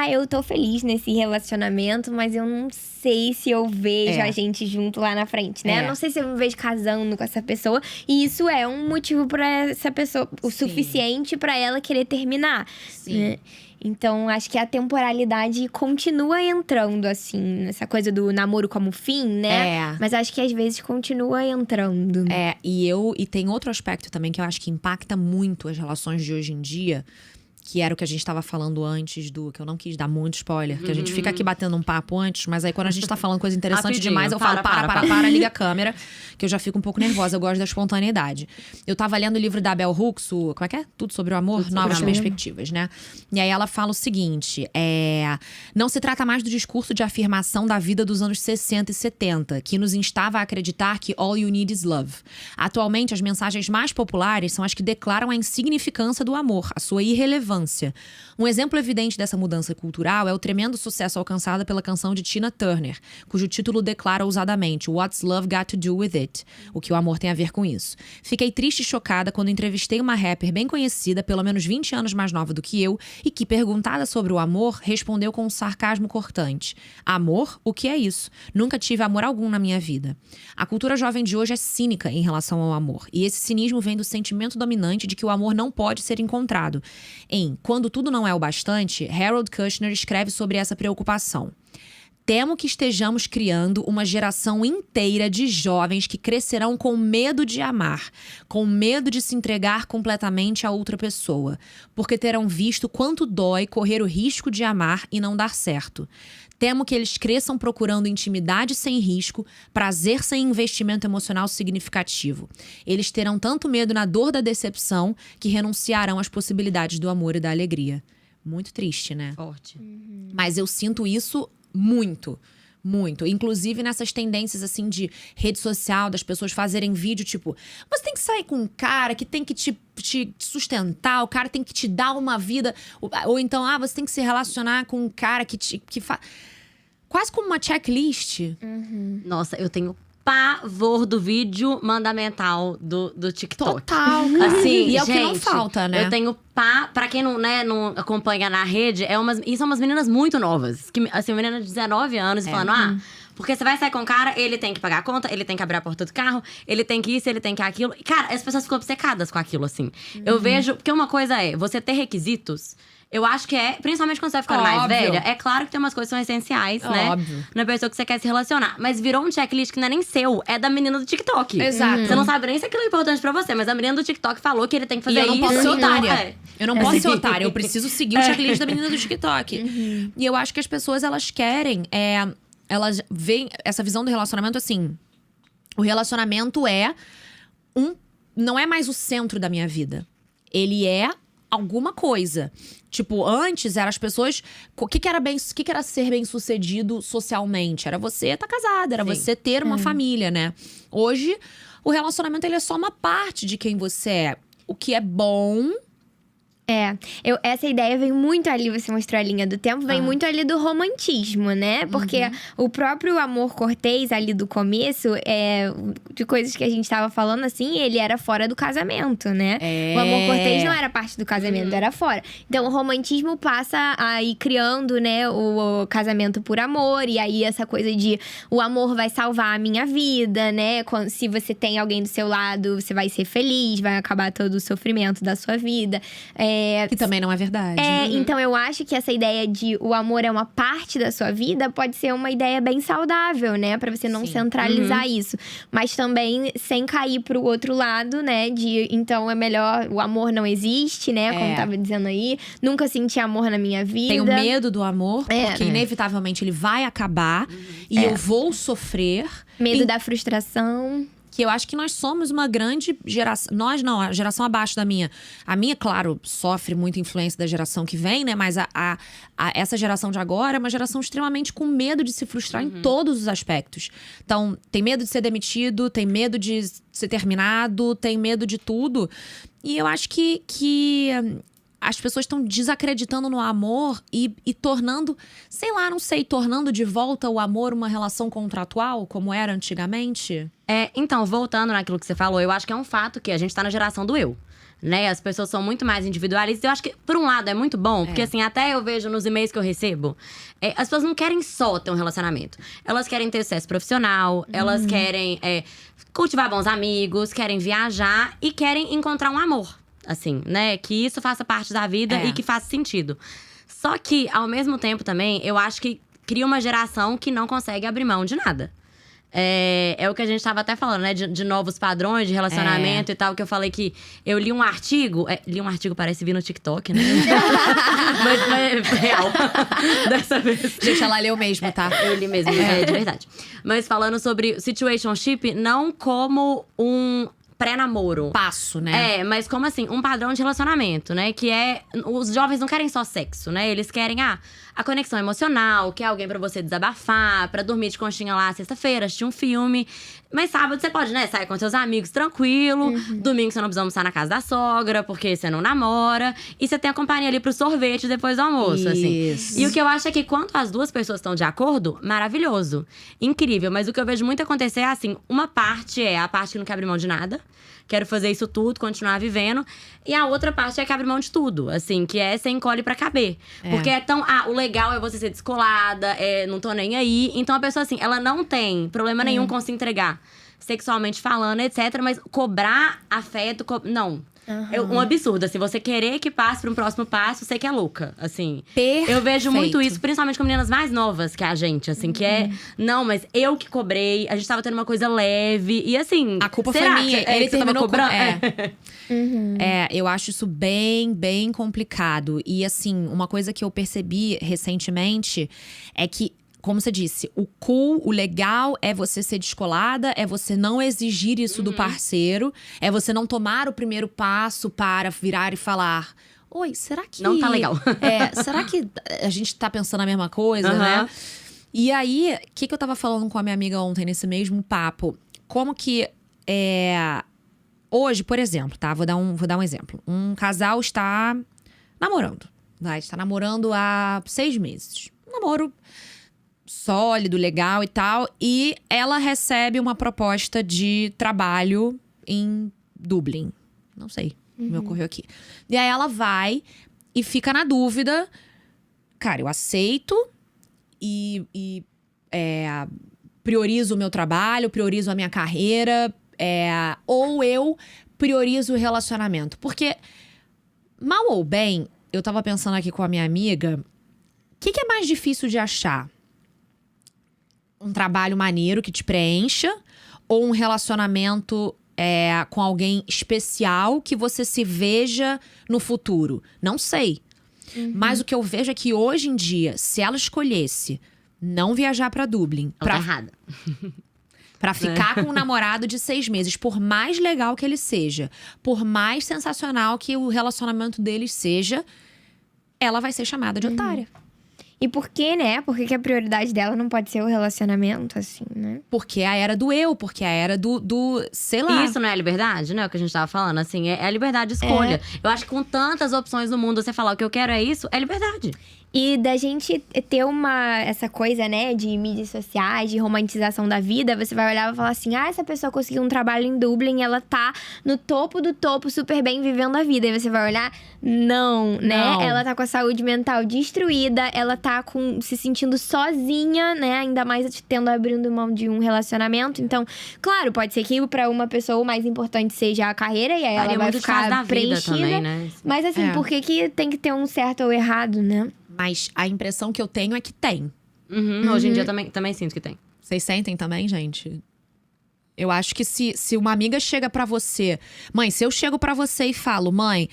S2: Eu tô feliz nesse relacionamento, mas eu não sei se eu vejo a gente junto lá na frente, né? Eu não sei se eu me vejo casando com essa pessoa. E isso é um motivo pra essa pessoa… O suficiente pra ela querer terminar. Né? Então, acho que a temporalidade continua entrando, assim, nessa coisa do namoro como fim, né? Mas acho que às vezes continua entrando.
S1: E tem outro aspecto também que eu acho que impacta muito as relações de hoje em dia, que era o que a gente tava falando antes do… Que eu não quis dar muito spoiler, que a gente fica aqui batendo um papo antes, mas aí quando a gente tá falando coisa interessante
S3: Rapidinho,
S1: demais, eu falo, para, liga a câmera, que eu já fico um pouco nervosa, eu gosto da espontaneidade. Eu tava lendo o livro da Bell Hooks, como é que é? Tudo sobre o amor, Novas Perspectivas, né? E aí ela fala o seguinte, não se trata mais do discurso de afirmação da vida dos anos 60 e 70, que nos instava a acreditar que all you need is love. Atualmente, as mensagens mais populares são as que declaram a insignificância do amor, a sua irrelevância relevância. Um exemplo evidente dessa mudança cultural é o tremendo sucesso alcançado pela canção de Tina Turner, cujo título declara ousadamente What's Love Got to Do With It? O que o amor tem a ver com isso. Fiquei triste e chocada quando entrevistei uma rapper bem conhecida, pelo menos 20 anos mais nova do que eu, e que, perguntada sobre o amor, respondeu com um sarcasmo cortante. Amor? O que é isso? Nunca tive amor algum na minha vida. A cultura jovem de hoje é cínica em relação ao amor, e esse cinismo vem do sentimento dominante de que o amor não pode ser encontrado. Em Quando Tudo Não É o Bastante, Harold Kushner escreve sobre essa preocupação. Temo que estejamos criando uma geração inteira de jovens que crescerão com medo de amar, com medo de se entregar completamente a outra pessoa, porque terão visto quanto dói correr o risco de amar e não dar certo. Temo que eles cresçam procurando intimidade sem risco, prazer sem investimento emocional significativo. Eles terão tanto medo na dor da decepção que renunciarão às possibilidades do amor e da alegria. Muito triste, né?
S3: Forte.
S1: Mas eu sinto isso muito. Muito. Inclusive nessas tendências, assim, de rede social, das pessoas fazerem vídeo, tipo… Você tem que sair com um cara que tem que te sustentar, o cara tem que te dar uma vida… Ou então, você tem que se relacionar com um cara quase como uma checklist.
S3: Nossa, eu tenho pavor do vídeo mandamental do TikTok.
S1: Total.
S3: Assim,
S1: e é
S3: gente,
S1: o que não falta, né?
S3: Eu tenho pra quem não acompanha na rede, e são umas meninas muito novas. Que, assim, uma menina de 19 anos falando, porque você vai sair com um cara, ele tem que pagar a conta, ele tem que abrir a porta do carro, ele tem que isso, ele tem que aquilo. E, cara, as pessoas ficam obcecadas com aquilo, assim. Eu vejo… Porque uma coisa é você ter requisitos… Eu acho que principalmente quando você vai ficando mais velha, é claro que tem umas coisas que são essenciais, né?
S1: Óbvio.
S3: Na pessoa que você quer se relacionar. Mas virou um checklist que não é nem seu, é da menina do TikTok.
S1: Exato.
S3: Você não sabe nem se aquilo é importante pra você, mas a menina do TikTok falou que ele tem que fazer
S1: E eu não
S3: isso.
S1: posso ser
S3: e
S1: otária. Eu não posso ser
S3: Assim.
S1: otária. Eu preciso seguir o checklist da menina do TikTok. E eu acho que as pessoas, elas querem… elas veem essa visão do relacionamento assim… O relacionamento não é mais o centro da minha vida. Ele é alguma coisa. Tipo, antes eram as pessoas… O que era ser bem-sucedido socialmente? Era você estar casada, era você ter uma família, né? Hoje, o relacionamento ele é só uma parte de quem você é. O que é bom…
S2: Essa ideia vem muito ali, você mostrou a linha do tempo, vem muito ali do romantismo, né? Porque o próprio amor cortês ali do começo, de coisas que a gente tava falando assim, ele era fora do casamento, né? O amor cortês não era parte do casamento, era fora. Então o romantismo passa a ir criando, né, o casamento por amor. E aí essa coisa de o amor vai salvar a minha vida, né? Se você tem alguém do seu lado, você vai ser feliz, vai acabar todo o sofrimento da sua vida.
S1: Que também não é verdade.
S2: Então eu acho que essa ideia de o amor é uma parte da sua vida pode ser uma ideia bem saudável, né? Pra você não centralizar isso. Mas também sem cair pro outro lado, né? Então é melhor… O amor não existe, né? Como tava dizendo aí. Nunca senti amor na minha vida.
S1: Tenho medo do amor, porque inevitavelmente ele vai acabar. E eu vou sofrer.
S2: Medo da frustração.
S1: Que eu acho que nós somos uma grande geração… Nós não, a geração abaixo da minha. A minha, claro, sofre muita influência da geração que vem, né? Mas essa geração de agora é uma geração extremamente com medo de se frustrar em todos os aspectos. Então, tem medo de ser demitido, tem medo de ser terminado, tem medo de tudo. E eu acho que as pessoas estão desacreditando no amor e tornando, tornando de volta o amor uma relação contratual, como era antigamente.
S3: Então, voltando naquilo que você falou, eu acho que é um fato que a gente tá na geração do eu. Né? As pessoas são muito mais individualistas. Eu acho que, por um lado, é muito bom. Porque, assim, até eu vejo nos e-mails que eu recebo… as pessoas não querem só ter um relacionamento. Elas querem ter sucesso profissional. Elas querem cultivar bons amigos. Querem viajar. E querem encontrar um amor. Assim, né? Que isso faça parte da vida e que faça sentido. Só que, ao mesmo tempo também, eu acho que cria uma geração que não consegue abrir mão de nada. É o que a gente tava até falando, né? De novos padrões de relacionamento e tal. Que eu falei que eu li um artigo… li um artigo, parece vir no TikTok, né? mas é real. Dessa vez.
S1: Gente, ela leu mesmo, tá?
S3: Eu li mesmo, de verdade. Mas falando sobre situationship, não como um pré-namoro.
S1: Passo, né?
S3: Mas como assim, um padrão de relacionamento, né? Que os jovens não querem só sexo, né? Eles querem a conexão emocional, quer alguém pra você desabafar, pra dormir de conchinha lá sexta-feira, assistir um filme. Mas sábado você pode, né, sair com seus amigos tranquilo. Domingo você não precisa almoçar na casa da sogra, porque você não namora. E você tem a companhia ali pro sorvete depois do almoço, assim.
S1: Isso.
S3: E o que eu acho é que quando as duas pessoas estão de acordo, maravilhoso. Incrível. Mas o que eu vejo muito acontecer é assim, uma parte é a parte que não quer abrir mão de nada. Quero fazer isso tudo, continuar vivendo. E a outra parte é que abre mão de tudo, assim, que é você encolhe pra caber. Porque é tão. O legal é você ser descolada, não tô nem aí. Então a pessoa, assim, ela não tem problema nenhum com se entregar sexualmente falando, etc. Mas cobrar afeto, não. É um absurdo, assim, você querer que passe para um próximo passo, você que é louca, assim. Eu vejo muito isso, principalmente com meninas mais novas que a gente, assim, que é… Não, mas eu que cobrei, a gente tava tendo uma coisa leve, e assim…
S1: A culpa
S3: será
S1: foi minha,
S3: que
S1: ele
S3: você tava
S1: terminou
S3: cobrando?
S1: Eu acho isso bem, bem complicado. E assim, uma coisa que eu percebi recentemente é que, como você disse, o cool, o legal é você ser descolada, é você não exigir isso do parceiro, é você não tomar o primeiro passo para virar e falar… Oi, será que…
S3: Não tá legal.
S1: Será que a gente tá pensando a mesma coisa, né? E aí, o que eu tava falando com a minha amiga ontem nesse mesmo papo? Como que… Hoje, por exemplo, tá? Vou dar um exemplo. Um casal está namorando. Está namorando há 6 meses. Um namoro sólido, legal e tal. E ela recebe uma proposta de trabalho em Dublin. Não sei, me ocorreu aqui. E aí ela vai e fica na dúvida. Cara, eu aceito e priorizo o meu trabalho, priorizo a minha carreira. Ou eu priorizo o relacionamento. Porque, mal ou bem, eu tava pensando aqui com a minha amiga, o que é mais difícil de achar? Um trabalho maneiro que te preencha ou um relacionamento com alguém especial que você se veja no futuro? Não sei. Mas o que eu vejo é que hoje em dia, se ela escolhesse não viajar pra Dublin…
S3: Tá errada.
S1: Pra ficar com um namorado de 6 meses, por mais legal que ele seja, por mais sensacional que o relacionamento deles seja, ela vai ser chamada de otária.
S2: E por que, né? Por que a prioridade dela não pode ser o relacionamento, assim, né?
S1: Porque é a era do eu, porque é a era do sei lá.
S3: Isso não é liberdade, né? O que a gente tava falando, assim, é a liberdade de escolha. Eu acho que com tantas opções no mundo, você falar o que eu quero é isso, é liberdade.
S2: E da gente ter essa coisa, né, de mídias sociais, de romantização da vida, você vai olhar e vai falar assim: essa pessoa conseguiu um trabalho em Dublin, ela tá no topo do topo, super bem vivendo a vida. E você vai olhar, não, né? Ela tá com a saúde mental destruída, ela tá se sentindo sozinha, né? Ainda mais abrindo mão de um relacionamento. Então, claro, pode ser que pra uma pessoa o mais importante seja a carreira, e aí ela vai ficar preenchida.
S3: Também, né?
S2: Mas assim, por que tem que ter um certo ou errado, né?
S1: Mas a impressão que eu tenho é que tem.
S3: Hoje em dia também sinto que tem.
S1: Vocês sentem também, gente? Eu acho que se uma amiga chega pra você… Mãe, se eu chego pra você e falo… Mãe,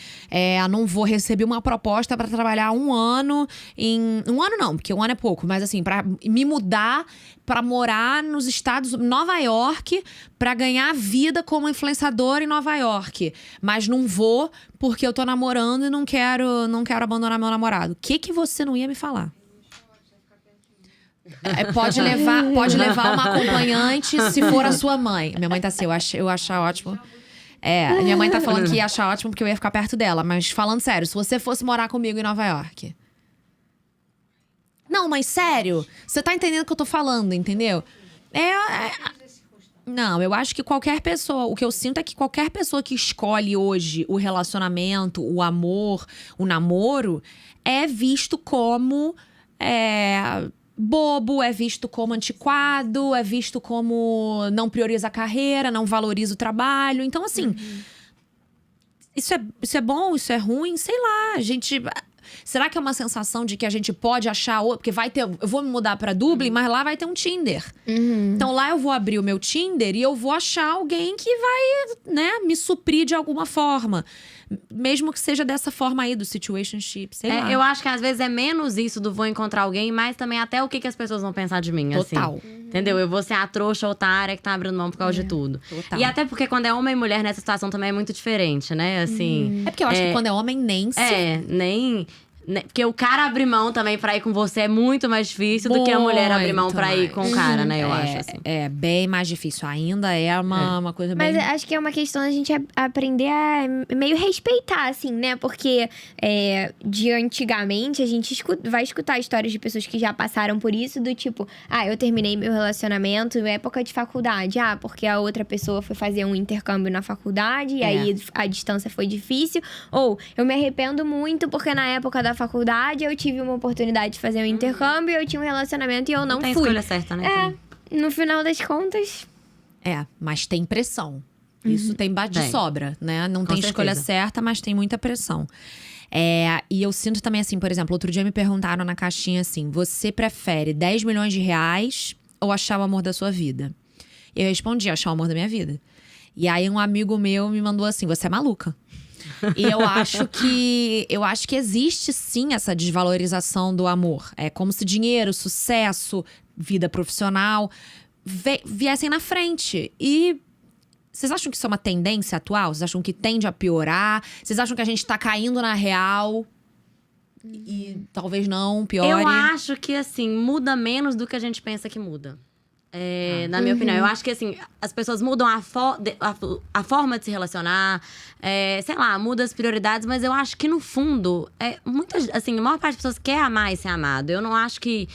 S1: não vou receber uma proposta pra trabalhar 1 ano em… 1 ano não, porque 1 ano é pouco. Mas assim, pra me mudar pra morar nos Estados… Nova York, pra ganhar vida como influenciadora em Nova York. Mas não vou porque eu tô namorando e não quero abandonar meu namorado. O que você não ia me falar? Pode levar uma acompanhante se for a sua mãe. Minha mãe tá assim, eu acho ótimo. Minha mãe tá falando que ia achar ótimo porque eu ia ficar perto dela. Mas falando sério, se você fosse morar comigo em Nova York… Não, mas sério, você tá entendendo o que eu tô falando, entendeu? Não, eu acho que qualquer pessoa… O que eu sinto é que qualquer pessoa que escolhe hoje o relacionamento, o amor, o namoro… É visto como… bobo, é visto como antiquado, é visto como não prioriza a carreira, não valoriza o trabalho. Então, assim, isso é bom, isso é ruim? Sei lá, a gente… Será que é uma sensação de que a gente pode achar… Porque vai ter… Eu vou me mudar pra Dublin, mas lá vai ter um Tinder. Então lá eu vou abrir o meu Tinder e eu vou achar alguém que vai, né, me suprir de alguma forma. Mesmo que seja dessa forma aí, do situationship, sei lá.
S3: Eu acho que às vezes é menos isso do vou encontrar alguém, mas também até o que as pessoas vão pensar de mim,
S1: Total.
S3: Assim. Entendeu? Eu vou ser a trouxa otária que tá abrindo mão por causa de tudo.
S1: Total.
S3: E até porque quando é homem e mulher nessa situação também é muito diferente, né? Assim…
S1: É porque eu acho que quando é homem nem se…
S3: né, porque o cara abrir mão também pra ir com você é muito mais difícil do que a mulher abrir mão pra ir com o cara, né? Eu acho, assim.
S1: É bem mais difícil. Ainda é uma coisa
S2: Mas
S1: bem…
S2: acho que é uma questão da gente aprender a meio respeitar, assim, né? Porque de antigamente a gente vai escutar histórias de pessoas que já passaram por isso, do tipo, eu terminei meu relacionamento em época de faculdade. Porque a outra pessoa foi fazer um intercâmbio na faculdade e aí a distância foi difícil. Ou eu me arrependo muito porque na época da faculdade eu tive uma oportunidade de fazer um intercâmbio, eu tinha um relacionamento e eu não
S3: tem
S2: fui.
S3: escolha certa, né?
S2: No final das contas…
S1: mas tem pressão. Isso tem de sobra, né? Não tem escolha certa, mas tem muita pressão. E eu sinto também assim, por exemplo, outro dia me perguntaram na caixinha assim: você prefere 10 milhões de reais ou achar o amor da sua vida? Eu respondi, achar o amor da minha vida. E aí um amigo meu me mandou assim: você é maluca. E eu acho que existe sim essa desvalorização do amor. É como se dinheiro, sucesso, vida profissional viessem na frente. E vocês acham que isso é uma tendência atual? Vocês acham que tende a piorar? Vocês acham que a gente tá caindo na real? E talvez não, piore?
S3: Eu acho que, assim, muda menos do que a gente pensa que muda. Na minha opinião. Eu acho que, assim, as pessoas mudam a forma de se relacionar. Sei lá, muda as prioridades. Mas eu acho que, no fundo, assim, a maior parte das pessoas quer amar e ser amado. Eu não acho que…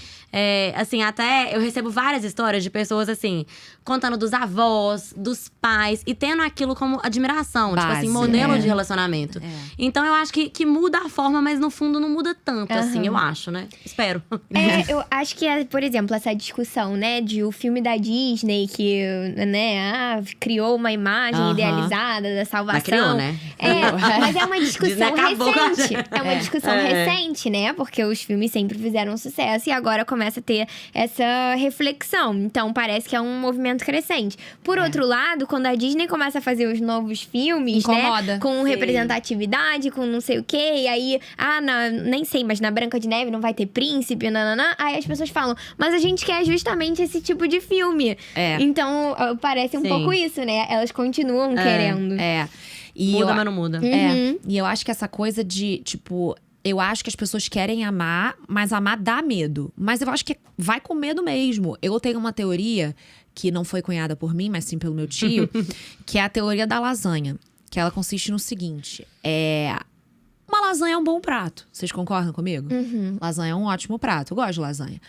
S3: assim, até eu recebo várias histórias de pessoas, assim… contando dos avós, dos pais. E tendo aquilo como admiração.
S1: Base,
S3: tipo assim, modelo de relacionamento. Então, eu acho que muda a forma, mas no fundo não muda tanto, assim. Eu acho, né? Espero.
S2: Eu acho que, por exemplo, essa discussão, né? De o filme da Disney que, né, criou uma imagem idealizada da salvação.
S3: Mas criou, né?
S2: Mas é uma discussão recente.
S3: Com a…
S2: É uma discussão recente, né? Porque os filmes sempre fizeram sucesso e agora começa a ter essa reflexão. Então, parece que é um movimento crescente. Por outro lado, quando a Disney começa a fazer os novos filmes,
S1: incomoda.
S2: né? Com representatividade, com não sei o quê. E aí, nem sei, mas na Branca de Neve não vai ter príncipe, nananã. Aí as pessoas falam, mas a gente quer justamente esse tipo de filme. Então, parece um pouco isso, né? Elas continuam querendo.
S1: E
S3: muda, mas não muda.
S1: E eu acho que essa coisa de, tipo… Eu acho que as pessoas querem amar, mas amar dá medo. Mas eu acho que vai com medo mesmo. Eu tenho uma teoria, que não foi cunhada por mim, mas sim pelo meu tio… que é a teoria da lasanha. Que ela consiste no seguinte… uma lasanha é um bom prato. Vocês concordam comigo? Lasanha é um ótimo prato. Eu gosto de lasanha.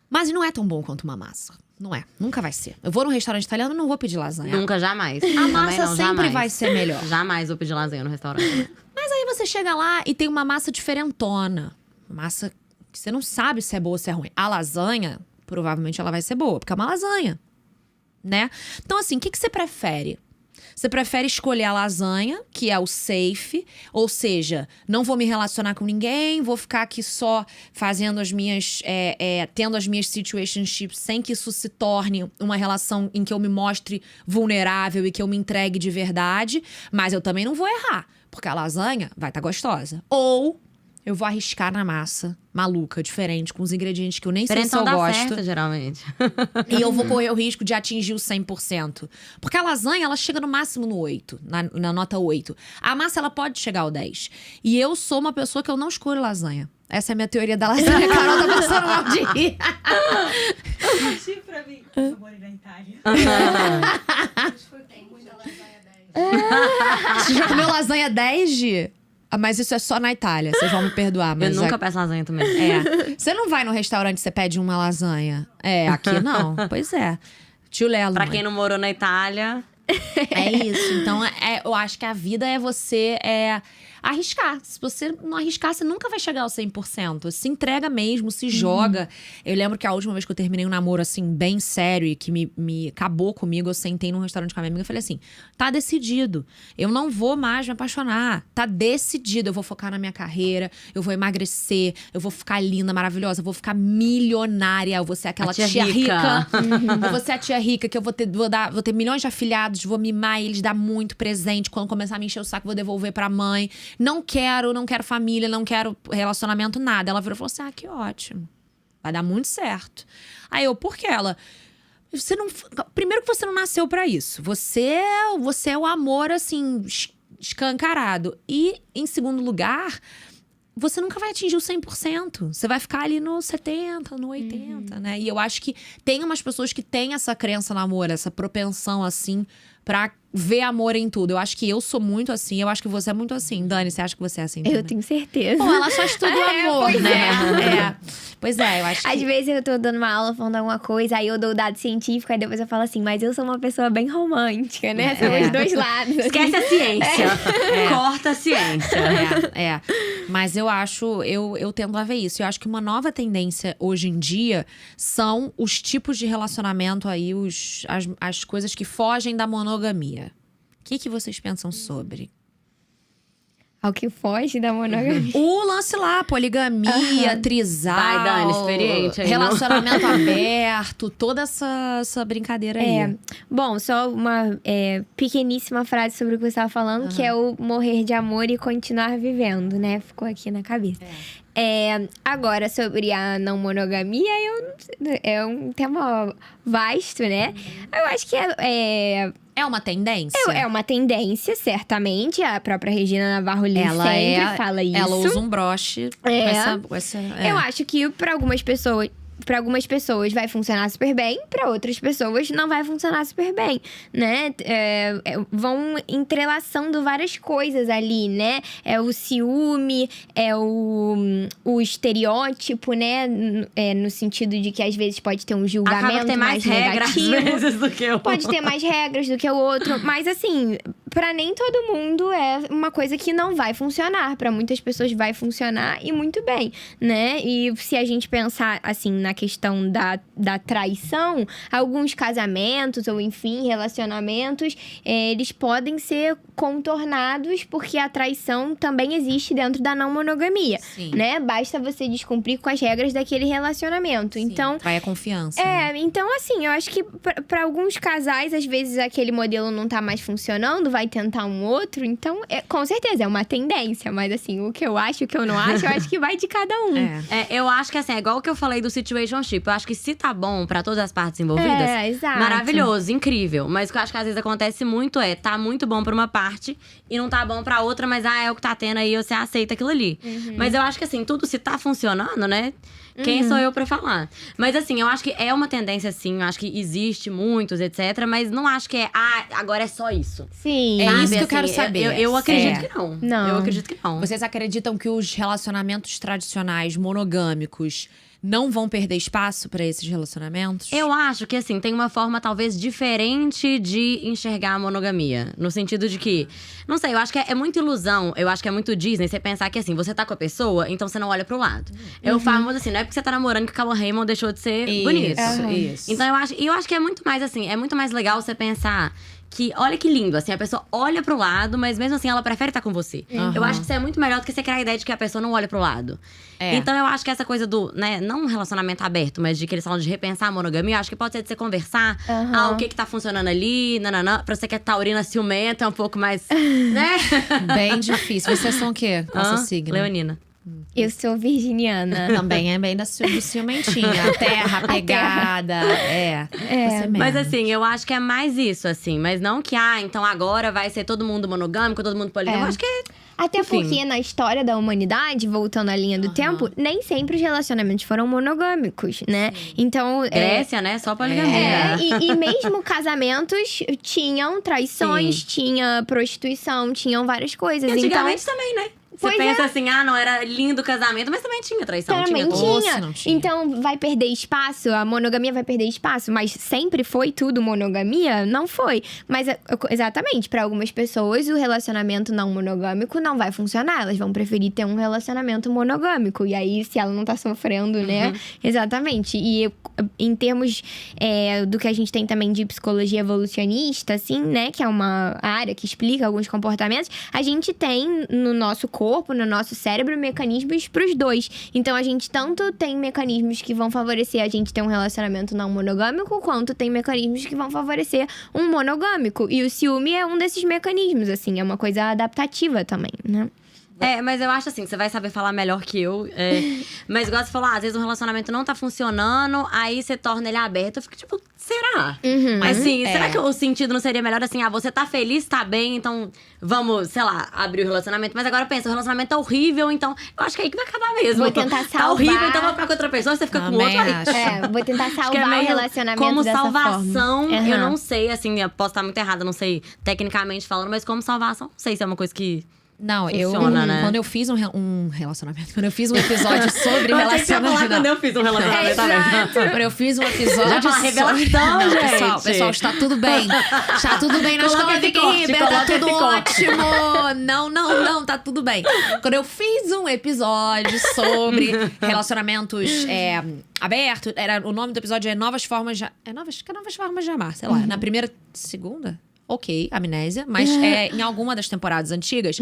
S1: Mas não é tão bom quanto uma massa. Não é, nunca vai ser. Eu vou num restaurante italiano e não vou pedir lasanha.
S3: Nunca, jamais.
S1: A massa
S3: não,
S1: sempre
S3: jamais.
S1: vai ser melhor.
S3: Jamais vou pedir lasanha no restaurante.
S1: Mas aí você chega lá e tem uma massa diferentona. Massa que você não sabe se é boa ou se é ruim. A lasanha, provavelmente ela vai ser boa, porque é uma lasanha, né? Então assim, o que você prefere? Você prefere escolher a lasanha, que é o safe, ou seja, não vou me relacionar com ninguém, vou ficar aqui só fazendo as minhas, tendo as minhas situationships sem que isso se torne uma relação em que eu me mostre vulnerável e que eu me entregue de verdade, mas eu também não vou errar, porque a lasanha vai estar gostosa. Ou eu vou arriscar na massa, maluca, diferente, com os ingredientes que eu nem sei se eu
S3: dá
S1: gosto.
S3: certo, geralmente.
S1: E eu vou correr o risco de atingir o 100%. Porque a lasanha, ela chega no máximo no 8, na nota 8. A massa, ela pode chegar ao 10. E eu sou uma pessoa que eu não escolho lasanha. Essa é a minha teoria da lasanha. A Carol tá passando mal de rir.
S4: Motivo pra mim. Eu morei na Itália. Tem muita lasanha 10.
S1: Você já comeu lasanha 10, Gi? Mas isso é só na Itália, vocês vão me perdoar. Mas
S3: Eu nunca peço lasanha também.
S1: Você não vai no restaurante e você pede uma lasanha? Aqui não. Pois é. Tio Lelo.
S3: Pra quem não morou na Itália…
S1: É isso. Então, eu acho que a vida é você arriscar. Se você não arriscar, você nunca vai chegar ao 100%. Se entrega mesmo, se joga. Eu lembro que a última vez que eu terminei um namoro, assim, bem sério… E que me acabou comigo, eu sentei num restaurante com a minha amiga e falei assim… Tá decidido. Eu não vou mais me apaixonar. Tá decidido. Eu vou focar na minha carreira. Eu vou emagrecer. Eu vou ficar linda, maravilhosa. Eu vou ficar milionária. Eu vou ser aquela tia rica. Eu vou ser a tia rica que eu vou ter milhões de afilhados. Vou mimar eles, dar muito presente. Quando começar a me encher o saco, vou devolver pra mãe. Não quero família, não quero relacionamento, nada. Ela virou e falou assim, que ótimo. Vai dar muito certo. Aí eu, por que ela? Primeiro que você não nasceu pra isso. Você é o amor, assim, escancarado. E, em segundo lugar… você nunca vai atingir o 100%. Você vai ficar ali no 70, no 80, né? E eu acho que tem umas pessoas que têm essa crença no amor, essa propensão, assim, pra ver amor em tudo. Eu acho que eu sou muito assim, eu acho que você é muito assim. Dani, você acha que você é assim também?
S2: Eu tenho certeza.
S1: Bom, ela só estuda o amor,
S2: pois
S1: né? Pois é, eu acho que…
S2: Às vezes eu tô dando uma aula falando alguma coisa, aí eu dou o dado científico, aí depois eu falo assim, mas eu sou uma pessoa bem romântica, né? São os dois lados.
S3: Esquece a ciência. Corta a ciência.
S1: Mas eu acho, eu tendo a ver isso. Eu acho que uma nova tendência hoje em dia são os tipos de relacionamento aí, as coisas que fogem da monogamia. O que vocês pensam sobre?
S2: Ao que foge da monogamia.
S1: O lance lá, poligamia, trisal.
S3: Vai, Dani, experiente aí,
S1: relacionamento aberto, toda essa brincadeira aí.
S2: Bom, só uma pequeníssima frase sobre o que você estava falando, que é o morrer de amor e continuar vivendo, né? Ficou aqui na cabeça. Agora, sobre a não monogamia, é um tema vasto, né? Eu acho que
S1: É uma tendência?
S2: é uma tendência, certamente. A própria Regina Navarro Lins sempre fala isso.
S1: Ela usa um broche com essa…
S2: Eu acho que para algumas pessoas vai funcionar super bem, para outras pessoas não vai funcionar super bem, né? Vão entrelaçando várias coisas ali, né? É o ciúme, é o estereótipo, né? No sentido de que às vezes pode ter um julgamento
S3: Acaba ter mais regras,
S2: negativo.
S3: às vezes, do que o…
S2: Pode ter mais regras do que o outro, mas assim, pra nem todo mundo é uma coisa que não vai funcionar. Pra muitas pessoas vai funcionar e muito bem, né? E se a gente pensar, assim, na questão da traição, alguns casamentos ou, enfim, relacionamentos, eles podem ser contornados porque a traição também existe dentro da não monogamia, né? Basta você descumprir com as regras daquele relacionamento.
S1: Sim,
S2: então,
S1: vai a confiança. né?
S2: Então assim, eu acho que pra alguns casais, às vezes aquele modelo não tá mais funcionando, vai tentar um outro. Então, com certeza, é uma tendência. Mas assim, o que eu acho, o que eu não acho, eu acho que vai de cada um.
S3: Eu acho que assim, é igual o que eu falei do situationship. Eu acho que se tá bom pra todas as partes envolvidas,
S2: exato.
S3: maravilhoso, incrível. Mas o que eu acho que às vezes acontece muito tá muito bom pra uma parte e não tá bom pra outra, mas é o que tá tendo aí, você aceita aquilo ali. Mas eu acho que assim, tudo se tá funcionando, né? Quem sou eu pra falar? Mas assim, eu acho que é uma tendência, sim. Eu acho que existe muitos, etc. Mas não acho que agora é só isso.
S2: Sim.
S1: É
S3: Sabe,
S1: isso que eu
S3: assim,
S1: quero saber.
S3: Eu acredito que não.
S2: Não.
S3: Eu acredito que não.
S1: Vocês acreditam que os relacionamentos tradicionais monogâmicos não vão perder espaço pra esses relacionamentos?
S3: Eu acho que, assim, tem uma forma talvez diferente de enxergar a monogamia. No sentido de que, não sei, eu acho que é muita ilusão. Eu acho que é muito Disney você pensar que, assim, você tá com a pessoa, então você não olha pro lado. É o famoso, assim, não é porque você tá namorando que o Callum Raymond deixou de ser bonito.
S1: Isso.
S3: Então eu acho que é muito mais, assim, é muito mais legal você pensar que, olha que lindo, assim, a pessoa olha pro lado, mas mesmo assim ela prefere estar com você. Eu acho que isso é muito melhor do que você criar a ideia de que a pessoa não olha pro lado. Então eu acho que essa coisa do, né, não um relacionamento aberto, mas de que eles falam de repensar a monogamia, eu acho que pode ser de você conversar, o que tá funcionando ali, nananã. Pra você que é taurina ciumenta, é um pouco mais, né?
S1: Bem difícil. Vocês são o quê? Qual é o seu signo?
S3: Leonina.
S2: Eu sou virginiana.
S1: Também é bem do ciumentinha. A terra, a pegada. Você mesmo.
S3: Mas assim, eu acho que é mais isso, assim. Mas não que, então agora vai ser todo mundo monogâmico, todo mundo poligâmico. Eu acho que
S2: Até
S3: enfim.
S2: porque na história da humanidade, voltando à linha do tempo, nem sempre os relacionamentos foram monogâmicos, né? Então,
S3: Grécia, né? Só poligamia.
S2: e mesmo casamentos tinham traições, tinha prostituição, tinham várias coisas.
S3: Antigamente também, né? Você
S2: Pois
S3: pensa assim, não era lindo o casamento, mas também tinha traição.
S2: Também
S3: tudo.
S2: tinha.
S1: Não tinha.
S2: Então, vai perder espaço, a monogamia vai perder espaço. Mas sempre foi tudo monogamia? Não foi. Mas, exatamente, para algumas pessoas, o relacionamento não monogâmico não vai funcionar. Elas vão preferir ter um relacionamento monogâmico. E aí, se ela não tá sofrendo, né? Exatamente. E em termos do que a gente tem também de psicologia evolucionista, assim, né? Que é uma área que explica alguns comportamentos. A gente tem no nosso corpo, no nosso cérebro, mecanismos pros dois. Então, a gente tanto tem mecanismos que vão favorecer a gente ter um relacionamento não monogâmico, quanto tem mecanismos que vão favorecer um monogâmico. E o ciúme é um desses mecanismos, assim. É uma coisa adaptativa também, né?
S3: Mas eu acho assim, você vai saber falar melhor que eu. Mas igual você falou, às vezes um relacionamento não tá funcionando, aí você torna ele aberto. Eu fico tipo, será? Mas assim, será que o sentido não seria melhor assim? Você tá feliz, tá bem, então vamos, sei lá, abrir o relacionamento. Mas agora pensa, o relacionamento tá horrível, então eu acho que é aí que vai acabar mesmo.
S2: Vou tentar salvar.
S3: Tá horrível, então vou ficar com outra pessoa, você fica com
S1: Também
S3: outro.
S1: acho.
S2: Vou tentar
S3: Acho que
S2: salvar o relacionamento
S3: como
S2: dessa
S3: salvação,
S2: forma.
S3: eu não sei, assim, eu posso estar muito errada, não sei tecnicamente falando, mas como salvação, não sei se é uma coisa que.
S1: Não,
S3: Funciona, né?
S1: Quando eu fiz um relacionamento, quando eu fiz um episódio sobre
S3: Eu achei que você ia falar
S1: relacionamento.
S3: quando eu fiz um relacionamento também.
S1: Quando eu fiz um episódio.
S3: Já fala revelação,
S1: Não,
S3: gente.
S1: Pessoal, está tudo bem. Está tudo bem na
S3: Coloca
S1: escola
S3: esse
S1: Vicky
S3: corte,
S1: Ribeiro, tá
S3: coloca
S1: tudo
S3: esse corte.
S1: ótimo. Não, tá tudo bem. Quando eu fiz um episódio sobre relacionamentos abertos, o nome do episódio é Novas Formas de. Novas Formas de Amar, sei lá. Na primeira, segunda? Ok, amnésia. Mas em alguma das temporadas antigas,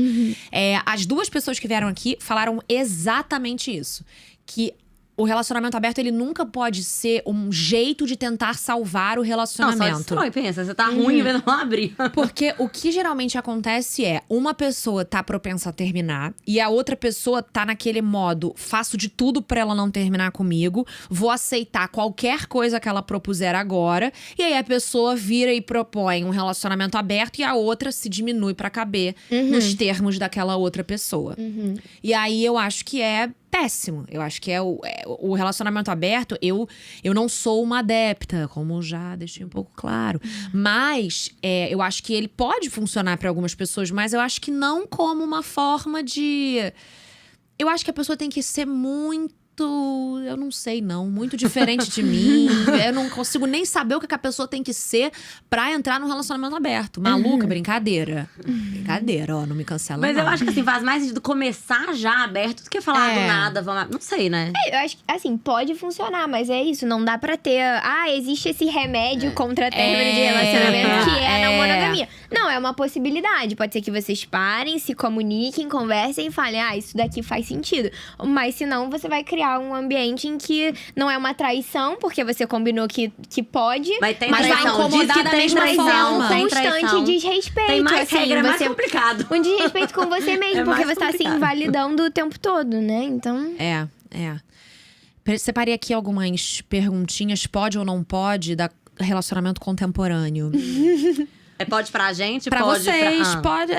S1: as duas pessoas que vieram aqui falaram exatamente isso. Que o relacionamento aberto, ele nunca pode ser um jeito de tentar salvar o
S3: Não,
S1: relacionamento.
S3: só destrói, pensa. Você tá ruim, vendo não abrir.
S1: Porque o que geralmente acontece é, uma pessoa tá propensa a terminar e a outra pessoa tá naquele modo, faço de tudo pra ela não terminar comigo, vou aceitar qualquer coisa que ela propuser agora, e aí a pessoa vira e propõe um relacionamento aberto e a outra se diminui pra caber nos termos daquela outra pessoa. E aí eu acho que é péssimo. Eu acho que o relacionamento aberto, eu não sou uma adepta, como já deixei um pouco claro. Mas eu acho que ele pode funcionar para algumas pessoas, mas eu acho que não como uma forma de. Eu acho que a pessoa tem que ser muito. Eu não sei, não. Muito diferente de mim. Eu não consigo nem saber o que a pessoa tem que ser pra entrar num relacionamento aberto. Maluca, brincadeira. Brincadeira, ó, não me cancela.
S3: Mas
S1: não.
S3: eu acho que assim, faz mais sentido começar já aberto do que falar do nada, vamos. Não sei, né?
S2: Eu acho que, assim, pode funcionar, mas é isso. Não dá pra ter… existe esse remédio contra término de relacionamento, que é a não monogamia. Não, é uma possibilidade. Pode ser que vocês parem, se comuniquem, conversem e falem… isso daqui faz sentido. Mas senão, você vai criar um ambiente em que não é uma traição, porque você combinou que pode.
S3: Mas tem
S1: Mas vai
S3: traição.
S1: incomodar
S3: Diz que
S1: da
S3: tem
S1: mesma
S3: traição,
S1: forma.
S3: tem
S2: Constante
S3: traição.
S2: desrespeito.
S3: Tem mais
S2: assim,
S3: regra, é mais
S2: você…
S3: complicado.
S2: Um desrespeito com você mesmo,
S3: É
S2: porque
S3: mais
S2: você tá se
S3: complicado.
S2: invalidando o tempo todo, né? Então…
S1: Separei aqui algumas perguntinhas, pode ou não pode, da relacionamento contemporâneo.
S3: Pode pra gente,
S1: Pra
S3: pode
S1: vocês, pode.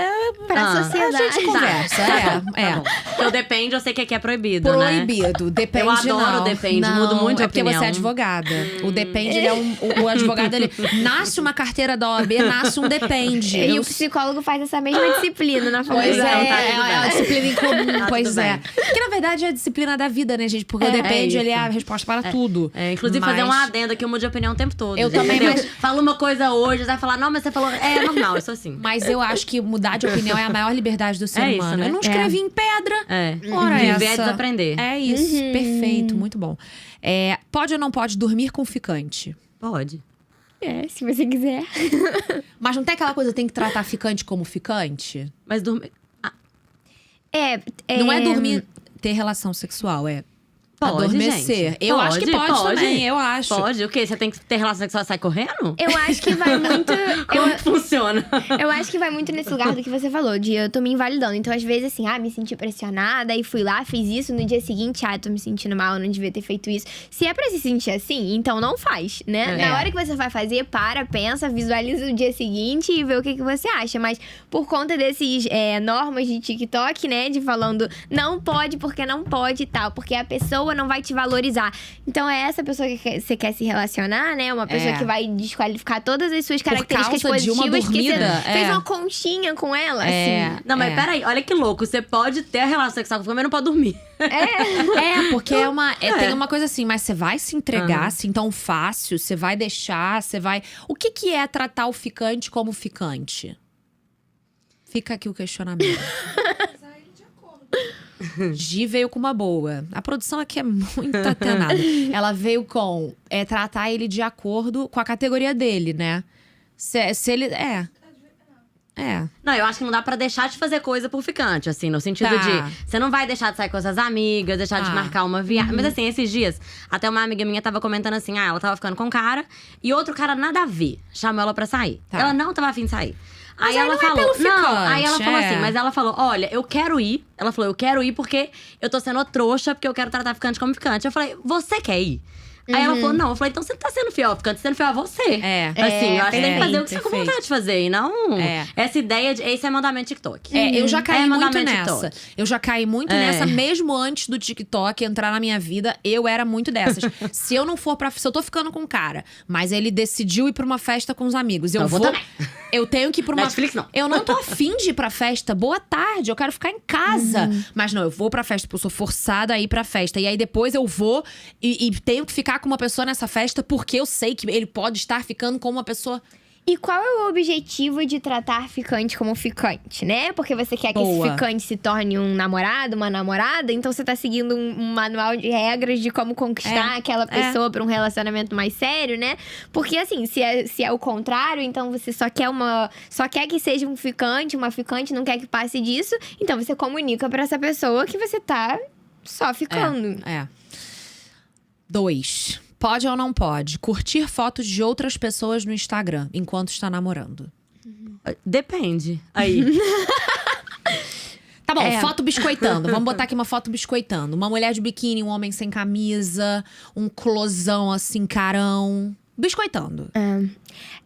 S2: Pra sociedade.
S1: A gente conversa,
S3: Tá bom. Então depende, eu sei que aqui é proibido, né?
S1: Proibido. Depende,
S3: Eu adoro
S1: não.
S3: o depende,
S1: Não,
S3: mudo muito de
S1: é porque
S3: opinião.
S1: você é advogada. O depende, ele é o advogado, ele nasce uma carteira da OAB, nasce um depende.
S2: E
S1: Eu-
S2: o psicólogo faz essa mesma disciplina na
S1: Pois
S2: faculdade.
S1: é,
S3: tá tudo
S1: é a
S3: bem.
S1: disciplina em comum,
S3: Tá
S1: pois
S3: tudo
S1: é.
S3: bem.
S1: Que na verdade é a disciplina da vida, né, gente? Porque o depende,
S3: é
S1: ele é
S3: isso.
S1: a resposta para tudo.
S3: Inclusive,
S1: Mas-
S3: fazer uma adenda que eu mudo de opinião o tempo todo.
S1: Eu
S3: gente,
S1: também,
S3: entendeu?
S1: mas-
S3: Fala uma coisa hoje, você vai falar, não, mas você falou… É normal, eu sou assim.
S1: Mas eu acho que mudar de opinião é a maior liberdade do ser
S3: É isso,
S1: humano.
S3: né?
S1: Eu não escrevi em pedra. Ora
S3: Viver é
S1: essa.
S3: desaprender.
S1: É isso, perfeito, muito bom. Pode ou não pode dormir com ficante?
S3: Pode.
S2: Se você quiser.
S1: Mas não tem aquela coisa, tem que tratar ficante como ficante?
S3: Mas dormir…
S1: Não é dormir, ter relação sexual, é
S3: Pode,
S1: adormecer.
S3: gente.
S1: Eu acho que pode também, eu acho.
S3: Pode, o quê? Você tem que ter relação sexual e sair correndo?
S2: Eu acho que vai muito…
S3: Como que funciona?
S2: Eu acho que vai muito nesse lugar do que você falou, de eu tô me invalidando. Então, às vezes, assim, me senti pressionada e fui lá, fiz isso. No dia seguinte, tô me sentindo mal, não devia ter feito isso. Se é pra se sentir assim, então não faz, né? Na hora que você vai fazer, pensa, visualiza o dia seguinte e vê o que você acha. Mas por conta desses normas de TikTok, né, de falando não pode porque não pode e tal, porque a pessoa não vai te valorizar. Então, é essa pessoa que você quer se relacionar, né? Uma pessoa que vai desqualificar todas as suas características
S1: causa de uma
S2: positivas, que
S1: dormida,
S2: você fez uma conchinha com ela, assim.
S3: Não, mas peraí, olha que louco. Você pode ter a relação sexual com a mas não pode dormir.
S1: Porque tem uma coisa assim, mas você vai se entregar assim tão fácil? Você vai deixar, você vai… O que é tratar o ficante como ficante? Fica aqui o questionamento. Gi veio com uma boa. A produção aqui é muito atenada. Ela veio com tratar ele de acordo com a categoria dele, né? Se ele…
S3: Não, eu acho que não dá pra deixar de fazer coisa por ficante, assim, no sentido
S1: Tá.
S3: de… Você não vai deixar de sair com suas amigas, deixar de marcar uma viagem. Mas assim, esses dias, até uma amiga minha tava comentando assim… ela tava ficando com um cara e outro cara nada a ver chamou ela pra sair.
S1: Tá.
S3: Ela não tava afim de sair. Aí ela
S1: não é
S3: falou,
S1: pelo ficante,
S3: aí ela falou
S1: é.
S3: assim, mas ela falou, olha, eu quero ir. Ela falou, eu quero ir porque eu tô sendo trouxa, porque eu quero tratar ficante como ficante. Eu falei, você quer ir? Aí ela falou, não. Eu falei, então você não tá sendo fiel ao ficante, você tá sendo fiel a você.
S1: É.
S3: Assim, eu acho que tem que fazer o que você tá com
S1: perfeito.
S3: vontade de fazer. E não
S1: É.
S3: essa ideia de… Esse é mandamento TikTok.
S1: Eu já caí muito
S3: mandamento
S1: nessa.
S3: TikTok.
S1: Eu já caí muito nessa, mesmo antes do TikTok entrar na minha vida, eu era muito dessas. Se eu não for se eu tô ficando com um cara, mas ele decidiu ir pra uma festa com os amigos, eu
S3: vou
S1: vou.
S3: também.
S1: Eu tenho que ir pra uma.
S3: Netflix, não.
S1: Eu não tô afim de ir pra festa. Boa tarde, eu quero ficar em casa. Mas não, eu vou pra festa, porque eu sou forçada a ir pra festa. E aí depois eu vou e tenho que ficar com uma pessoa nessa festa, porque eu sei que ele pode estar ficando com uma pessoa.
S2: E qual é o objetivo de tratar ficante como ficante, né? Porque você quer que
S1: Boa.
S2: esse ficante se torne um namorado, uma namorada, então você tá seguindo um manual de regras de como conquistar aquela pessoa pra um relacionamento mais sério, né? Porque assim, se é o contrário, então você só quer que seja um ficante, uma ficante, não quer que passe disso, então você comunica pra essa pessoa que você tá só ficando.
S1: 2. Pode ou não pode curtir fotos de outras pessoas no Instagram enquanto está namorando?
S3: Depende. Aí.
S1: Tá bom, foto biscoitando. Vamos botar aqui uma foto biscoitando. Uma mulher de biquíni, um homem sem camisa, um closão assim, carão. Biscoitando.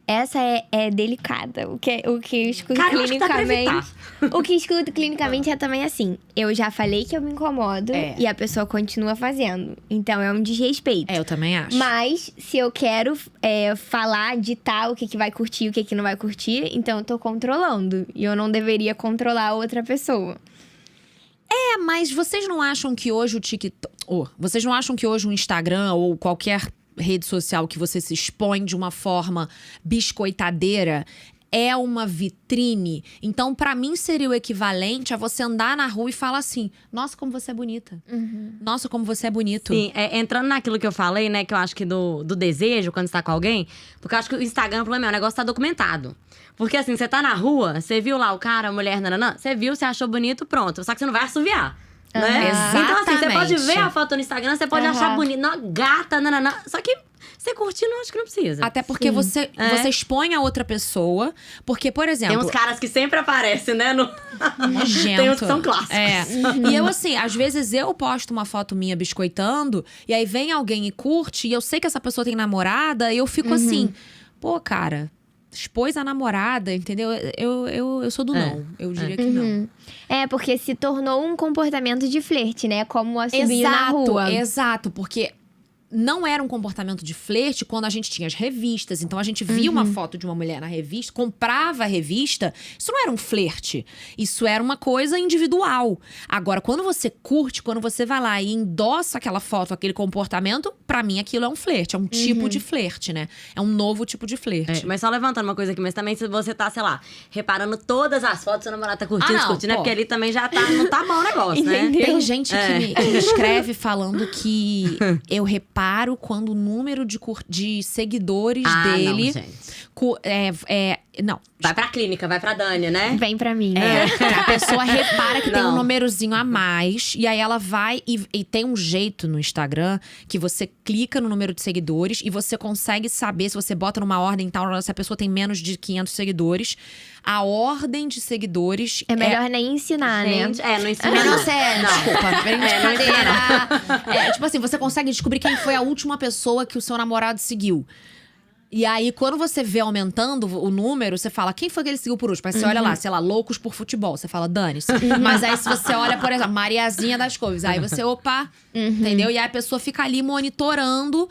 S2: Essa é delicada. O que eu escuto
S3: Cara, eu acho que dá pra
S2: clinicamente. O que escuto clinicamente é também assim. Eu já falei que eu me incomodo e a pessoa continua fazendo. Então é um desrespeito.
S1: Eu também acho.
S2: Mas, se eu quero falar, ditar o que vai curtir e o que não vai curtir, então eu tô controlando. E eu não deveria controlar a outra pessoa.
S1: Mas vocês não acham que hoje o TikTok… vocês não acham que hoje o Instagram ou qualquer rede social que você se expõe de uma forma biscoitadeira é uma vitrine? Então, pra mim, seria o equivalente a você andar na rua e falar assim: nossa, como você é bonita. Nossa, como você é bonito.
S3: Sim, entrando naquilo que eu falei, né, que eu acho que do desejo quando você tá com alguém, porque eu acho que o Instagram, o problema é, o negócio tá documentado. Porque assim, você tá na rua, você viu lá o cara, a mulher, nananã, você viu, você achou bonito, pronto. Só que você não vai assoviar. Né? Então, assim, você pode ver a foto no Instagram, você pode achar bonito, gata, nananã. Só que você curtindo, acho que não precisa.
S1: Até porque você expõe a outra pessoa. Porque, por exemplo…
S3: Tem uns caras que sempre aparecem, né?
S1: Nojento.
S3: Tem uns que são clássicos.
S1: E eu, assim, às vezes eu posto uma foto minha biscoitando, e aí vem alguém e curte, e eu sei que essa pessoa tem namorada, e eu fico assim, pô, cara, expôs a namorada, entendeu? Eu sou do não. Eu diria que não.
S2: Porque se tornou um comportamento de flerte, né? Como assobio na rua.
S1: Exato, porque não era um comportamento de flerte quando a gente tinha as revistas. Então, a gente via uma foto de uma mulher na revista, comprava a revista. Isso não era um flerte. Isso era uma coisa individual. Agora, quando você curte, quando você vai lá e endossa aquela foto, aquele comportamento, pra mim aquilo é um flerte. É um tipo de flerte, né? É um novo tipo de flerte.
S3: Mas só levantando uma coisa aqui, mas também se você tá, sei lá, reparando todas as fotos, seu namorado tá curtindo, curtindo, né? Porque ali também já tá, não tá bom o negócio, né?
S1: Tem gente que me escreve falando que eu reparo quando o número de seguidores dele…
S3: Não, gente.
S1: Não.
S3: Vai pra clínica, vai pra Dânia, né?
S2: Vem pra mim.
S1: A pessoa repara que tem um
S3: Não.
S1: númerozinho a mais. E aí ela vai e tem um jeito no Instagram que você clica no número de seguidores e você consegue saber, se você bota numa ordem tal, se a pessoa tem menos de 500 seguidores. A ordem de seguidores
S2: É melhor nem ensinar,
S3: Gente,
S2: né?
S3: não ensina
S1: Não,
S3: não.
S1: sério, desculpa. Brincadeira. Tipo assim, você consegue descobrir quem foi a última pessoa que o seu namorado seguiu. E aí, quando você vê aumentando o número, você fala, quem foi que ele seguiu por último? Aí você olha lá, sei lá, loucos por futebol. Você fala, dane-se. Mas aí, se você olha, por exemplo, Mariazinha das Couves, aí você, opa, entendeu? E aí a pessoa fica ali monitorando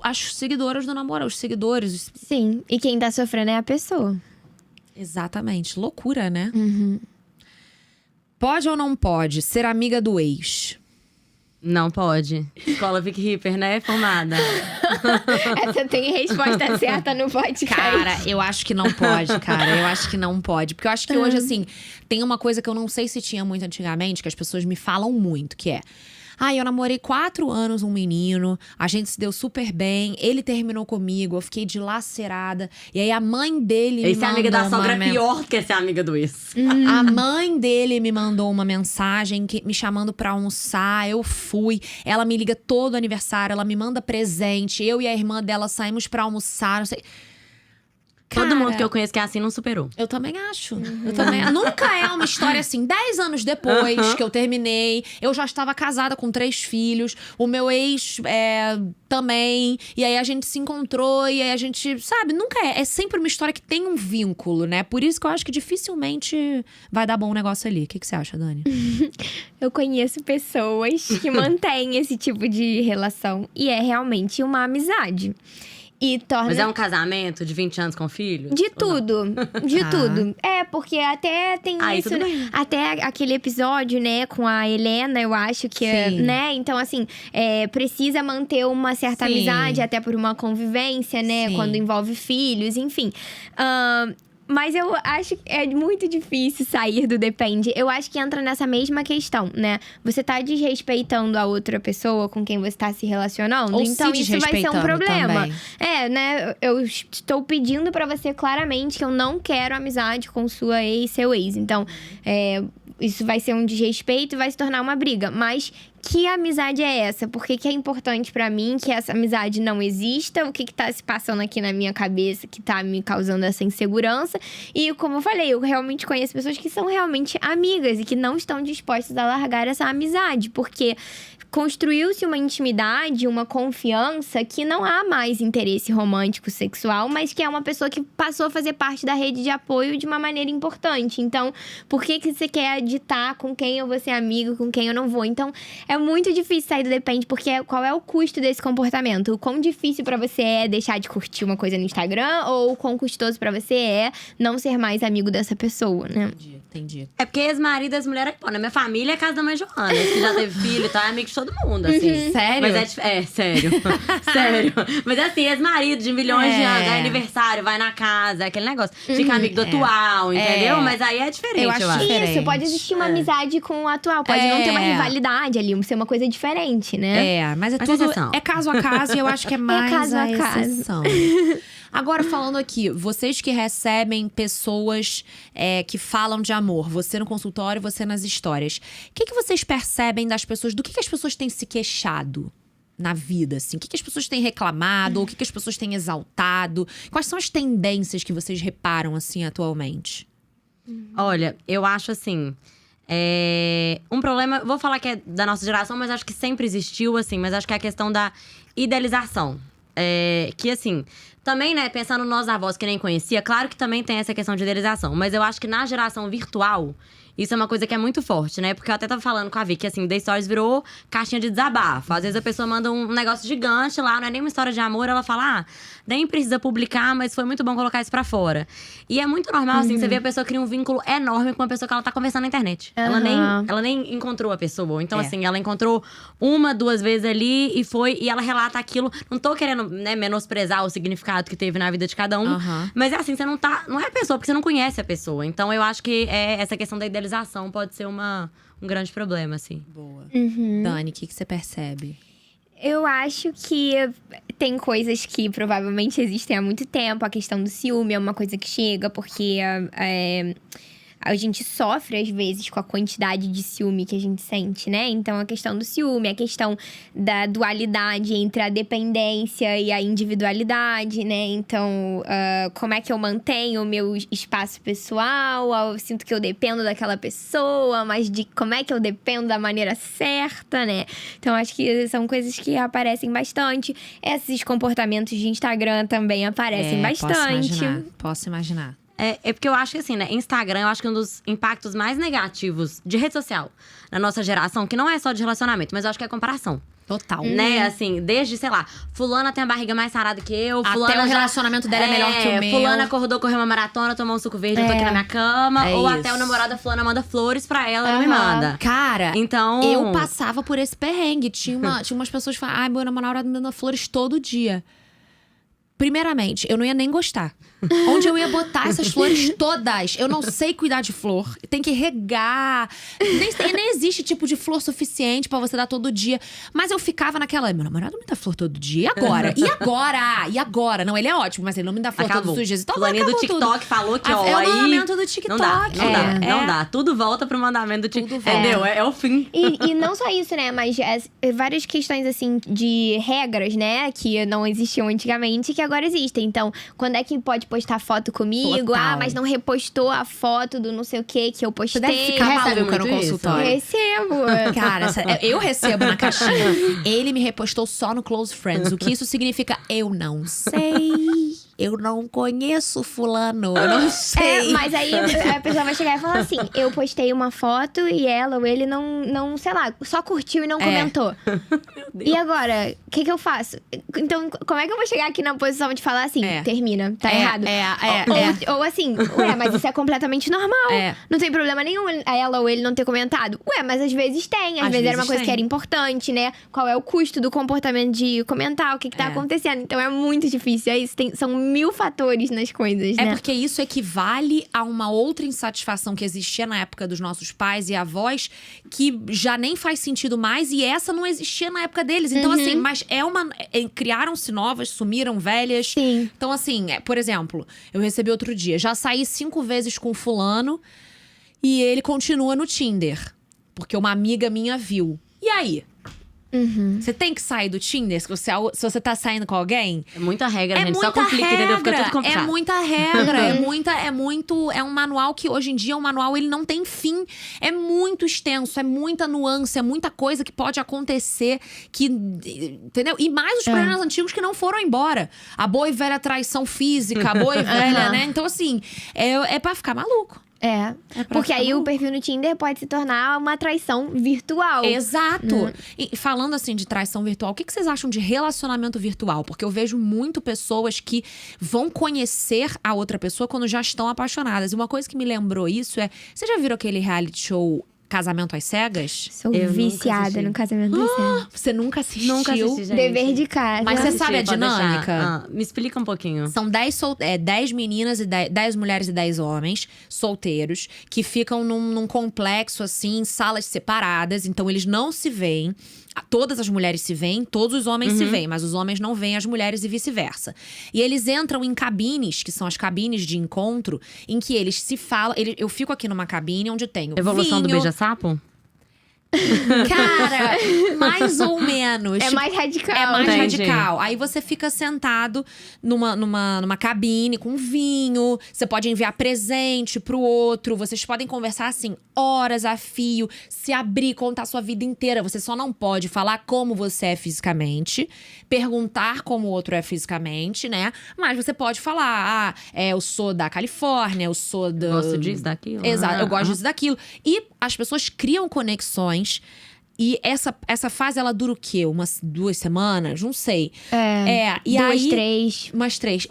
S1: as seguidoras do namorado, os seguidores.
S2: Sim. E quem tá sofrendo é a pessoa.
S1: Exatamente. Loucura, né? Pode ou não pode ser amiga do ex?
S3: Não pode. Escola Vic Ripper, né? Formada.
S2: Essa tem resposta certa no podcast.
S1: Cara, eu acho que não pode, cara. Eu acho que não pode. Porque eu acho que hoje, assim, tem uma coisa que eu não sei se tinha muito antigamente, que as pessoas me falam muito, que é… eu namorei 4 anos um menino, a gente se deu super bem, ele terminou comigo, eu fiquei dilacerada. E aí a mãe dele me
S3: Ser
S1: mandou
S3: amiga da
S1: uma
S3: sogra é pior do que ser amiga do ex.
S1: A mãe dele me mandou uma mensagem me chamando pra almoçar, eu fui. Ela me liga todo aniversário, ela me manda presente. Eu e a irmã dela saímos pra almoçar, não sei…
S3: Todo
S1: Cara,
S3: mundo que eu conheço que é assim não superou.
S1: Eu também acho. Eu também. Nunca é uma história assim, 10 anos depois que eu terminei. Eu já estava casada com 3 filhos. O meu ex também. E aí a gente se encontrou. E aí a gente, sabe, nunca é. É sempre uma história que tem um vínculo, né? Por isso que eu acho que dificilmente vai dar bom o negócio ali. O que você acha, Dani?
S2: Eu conheço pessoas que mantêm esse tipo de relação. E é realmente uma amizade. E torna...
S3: Mas é um casamento de 20 anos com filho?
S2: De tudo, de
S1: Ah.
S2: tudo. É, porque até tem
S3: Aí
S2: isso,
S3: tudo
S2: né?
S3: bem.
S2: Até aquele episódio, né, com a Helena, eu acho que é,
S1: Sim.
S2: né? Então, assim, precisa manter uma certa
S1: Sim.
S2: amizade, até por uma convivência, né?
S1: Sim.
S2: Quando envolve filhos, enfim. Mas eu acho que é muito difícil sair do depende. Eu acho que entra nessa mesma questão, né? Você tá desrespeitando a outra pessoa com quem você tá se relacionando.
S1: Ou
S2: então
S1: se
S2: isso vai ser um
S1: desrespeitando
S2: problema.
S1: também.
S2: Né? Eu estou pedindo pra você claramente que eu não quero amizade com sua ex, seu ex. Então, isso vai ser um desrespeito e vai se tornar uma briga. Mas que amizade é essa? Por que é importante pra mim que essa amizade não exista? O que tá se passando aqui na minha cabeça que tá me causando essa insegurança? E como eu falei, eu realmente conheço pessoas que são realmente amigas e que não estão dispostas a largar essa amizade. Porque construiu-se uma intimidade, uma confiança que não há mais interesse romântico, sexual, mas que é uma pessoa que passou a fazer parte da rede de apoio de uma maneira importante. Então, por que você quer ditar com quem eu vou ser amigo, com quem eu não vou? Então, é muito difícil sair do depende, porque qual é o custo desse comportamento? O quão difícil pra você é deixar de curtir uma coisa no Instagram, ou o quão custoso pra você é não ser mais amigo dessa pessoa, né?
S1: Entendi.
S3: É porque ex-marido das mulheres... Pô, na minha família é casa da mãe Joana. Que já teve filho e tal, é amigo de todo mundo, assim.
S1: Sério?
S3: Mas sério. Sério. Mas assim, ex-marido de milhões de anos. É aniversário, vai na casa, é aquele negócio. Fica amigo do atual, entendeu? Mas aí é diferente,
S1: Eu
S3: eu
S1: acho
S3: acho.
S1: diferente.
S2: Isso, pode existir uma amizade com o atual. Pode não ter uma rivalidade ali, ser uma coisa diferente, né?
S1: Mas é
S3: Mas
S1: tudo.
S3: exceção.
S1: É caso a caso e eu acho que é mais
S2: caso a caso.
S1: exceção. Agora, falando aqui, vocês que recebem pessoas que falam de amor, você no consultório, você nas histórias. O que vocês percebem das pessoas? Do que as pessoas têm se queixado na vida, assim? O que as pessoas têm reclamado? Ou o que as pessoas têm exaltado? Quais são as tendências que vocês reparam, assim, atualmente?
S3: Olha, eu acho assim… um problema, vou falar que é da nossa geração, mas acho que sempre existiu, assim. Mas acho que é a questão da idealização. Que assim… Também, né, pensando nós avós que nem conhecia, claro que também tem essa questão de idealização. Mas eu acho que na geração virtual, isso é uma coisa que é muito forte, né? Porque eu até tava falando com a Vicky, assim, The Stories virou caixinha de desabafo. Às vezes a pessoa manda um negócio gigante lá, não é nem uma história de amor. Ela fala, nem precisa publicar, mas foi muito bom colocar isso pra fora. E é muito normal, assim, você vê a pessoa criar um vínculo enorme com uma pessoa que ela tá conversando na internet. Ela nem encontrou a pessoa. Então, assim, ela encontrou 1, 2 vezes ali e ela relata aquilo. Não tô querendo, né, menosprezar o significado que teve na vida de cada um. Mas é assim, você não é a pessoa, porque você não conhece a pessoa. Então, eu acho que essa questão da idealização pode ser um grande problema, assim.
S1: Boa. Dani, o que você percebe?
S2: Eu acho que tem coisas que provavelmente existem há muito tempo. A questão do ciúme é uma coisa que chega, porque a gente sofre, às vezes, com a quantidade de ciúme que a gente sente, né? Então, a questão do ciúme, a questão da dualidade entre a dependência e a individualidade, né? Então, como é que eu mantenho o meu espaço pessoal? Eu sinto que eu dependo daquela pessoa, mas de como é que eu dependo da maneira certa, né? Então, acho que são coisas que aparecem bastante. Esses comportamentos de Instagram também aparecem bastante.
S1: Posso imaginar.
S3: É porque eu acho que assim, né? Instagram, eu acho que um dos impactos mais negativos de rede social na nossa geração, que não é só de relacionamento, mas eu acho que é comparação.
S1: Total.
S3: Né, assim, desde, sei lá, fulana tem a barriga mais sarada que eu, fulana
S1: Até o relacionamento dela é melhor que o meu.
S3: Fulana acordou, correu uma maratona, tomou um suco verde, eu tô aqui na minha cama. Ou até o namorado da fulana manda flores pra ela, ela me manda.
S1: Cara,
S3: então…
S1: eu passava por esse perrengue. Tinha umas pessoas que falavam, meu namorado me manda flores todo dia. Primeiramente, eu não ia nem gostar. Onde eu ia botar essas flores todas? Eu não sei cuidar de flor. Tem que regar. Nem existe tipo de flor suficiente pra você dar todo dia. Mas eu ficava naquela, meu namorado me dá flor todo dia, e agora? E agora? E agora? Não, ele é ótimo, mas ele não me dá flor todos os dias. Então
S3: Fulaninha do
S1: acabou
S3: TikTok
S1: tudo.
S3: falou que, ó,
S1: É o
S3: aí…
S1: mandamento do TikTok.
S3: Não dá. Tudo volta pro mandamento do TikTok. Entendeu? É o fim.
S2: E não só isso, né? Mas várias questões, assim, de regras, né? Que não existiam antigamente e que agora existem. Então, quando é que pode postar foto comigo?
S1: Total.
S2: Ah, mas não repostou a foto do não sei o que eu postei.
S1: Você deve ficar
S3: Recebe
S1: maluca no
S3: muito isso?
S1: consultório.
S2: Recebo.
S1: Cara, eu recebo na caixinha. Ele me repostou só no Close Friends. O que isso significa? Eu não sei. Eu não conheço fulano. Eu não sei.
S2: Mas aí a pessoa vai chegar e falar assim: eu postei uma foto e ela ou ele não, sei lá, só curtiu e não comentou. E agora, o que eu faço? Então, como é que eu vou chegar aqui na posição de falar assim, termina, tá errado? Ou assim, ué, mas isso é completamente normal. Não tem problema nenhum ela ou ele não ter comentado. Ué, mas às vezes tem. Às vezes era uma coisa que era importante, né? Qual é o custo do comportamento de comentar, o que tá acontecendo. Então é muito difícil. É isso, são 1000 fatores nas coisas, né?
S1: É porque isso equivale a uma outra insatisfação que existia na época dos nossos pais e avós, que já nem faz sentido mais, e essa não existia na época deles. Então, assim, mas criaram-se novas, sumiram velhas.
S2: Sim.
S1: Então, assim, por exemplo, eu recebi outro dia, já saí 5 vezes com fulano e ele continua no Tinder. Porque uma amiga minha viu. E aí? Você tem que sair do Tinder se você tá saindo com alguém?
S3: É muita regra,
S1: É
S3: gente.
S1: muita
S3: Só complica, entendeu? Fica tudo complicado.
S1: É muita regra, é um manual que hoje em dia, ele não tem fim. É muito extenso, é muita nuance, é muita coisa que pode acontecer, que, entendeu? E mais os problemas antigos que não foram embora. A boa e velha traição física, a boa e velha, né? Então, assim, é pra ficar maluco.
S2: Porque aí o perfil no Tinder pode se tornar uma traição virtual.
S1: Exato. E falando assim de traição virtual, o que vocês acham de relacionamento virtual? Porque eu vejo muito pessoas que vão conhecer a outra pessoa quando já estão apaixonadas. E uma coisa que me lembrou isso é… Vocês já viram aquele reality show Casamento às Cegas?
S2: Sou viciada no Casamento às Cegas.
S1: Você nunca assistiu?
S3: Nunca assisti, gente.
S2: Dever de casa.
S1: Mas você
S3: Assisti,
S1: sabe a
S3: pode
S1: dinâmica?
S3: deixar. Me explica um pouquinho.
S1: São 10 meninas e 10 mulheres e 10 homens solteiros que ficam num complexo, assim, em salas separadas. Então, eles não se veem. Todas as mulheres se veem, todos os homens se veem, mas os homens não veem as mulheres e vice-versa. E eles entram em cabines, que são as cabines de encontro, em que eles se falam… Eu fico aqui numa cabine onde tenho
S3: Evolução do
S1: vinho.
S3: beija-sapo?
S1: Cara, mais ou menos.
S2: É mais radical.
S1: É mais
S3: Entendi.
S1: radical. Aí você fica sentado numa cabine com vinho. Você pode enviar presente pro outro. Vocês podem conversar assim, horas a fio. Se abrir, contar sua vida inteira. Você só não pode falar como você é fisicamente. Perguntar como o outro é fisicamente, né? Mas você pode falar, eu sou da Califórnia, eu sou da…
S3: Gosto disso, daquilo.
S1: Exato, eu gosto disso, daquilo. E as pessoas criam conexões. E essa fase, ela dura o quê? 2 semanas? Não sei. E
S2: 2,
S1: aí,
S2: 3.
S1: umas 3.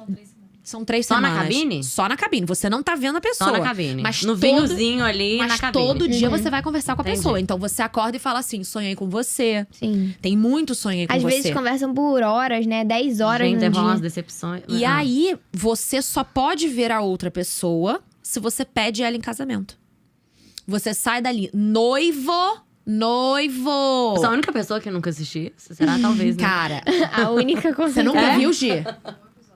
S1: São 3
S3: Só na
S1: semanas.
S3: cabine?
S1: Só na cabine. Você não tá vendo a pessoa.
S3: Só na cabine.
S1: Mas
S3: no vinhozinho ali
S1: mas
S3: na cabine.
S1: todo dia você vai conversar com a
S3: Entendi.
S1: pessoa. Então você acorda e fala assim, sonhei com você.
S2: Sim.
S1: Tem muito sonhei com
S2: Às
S1: você.
S2: vezes conversam por horas, né? 10 horas
S3: Gente,
S2: no
S3: rolam umas
S2: dia.
S3: decepções.
S1: E aí, você só pode ver a outra pessoa se você pede ela em casamento. Você sai dali, noivo.
S3: Eu sou a única pessoa que nunca assisti. Será? Talvez, né?
S1: Cara,
S2: A única coisa.
S1: você nunca viu, Gi?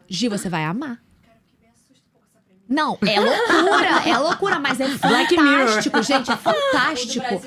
S1: Gi, você vai amar. Não, é loucura, mas é
S3: Black Mirror.
S1: fantástico, gente, é fantástico.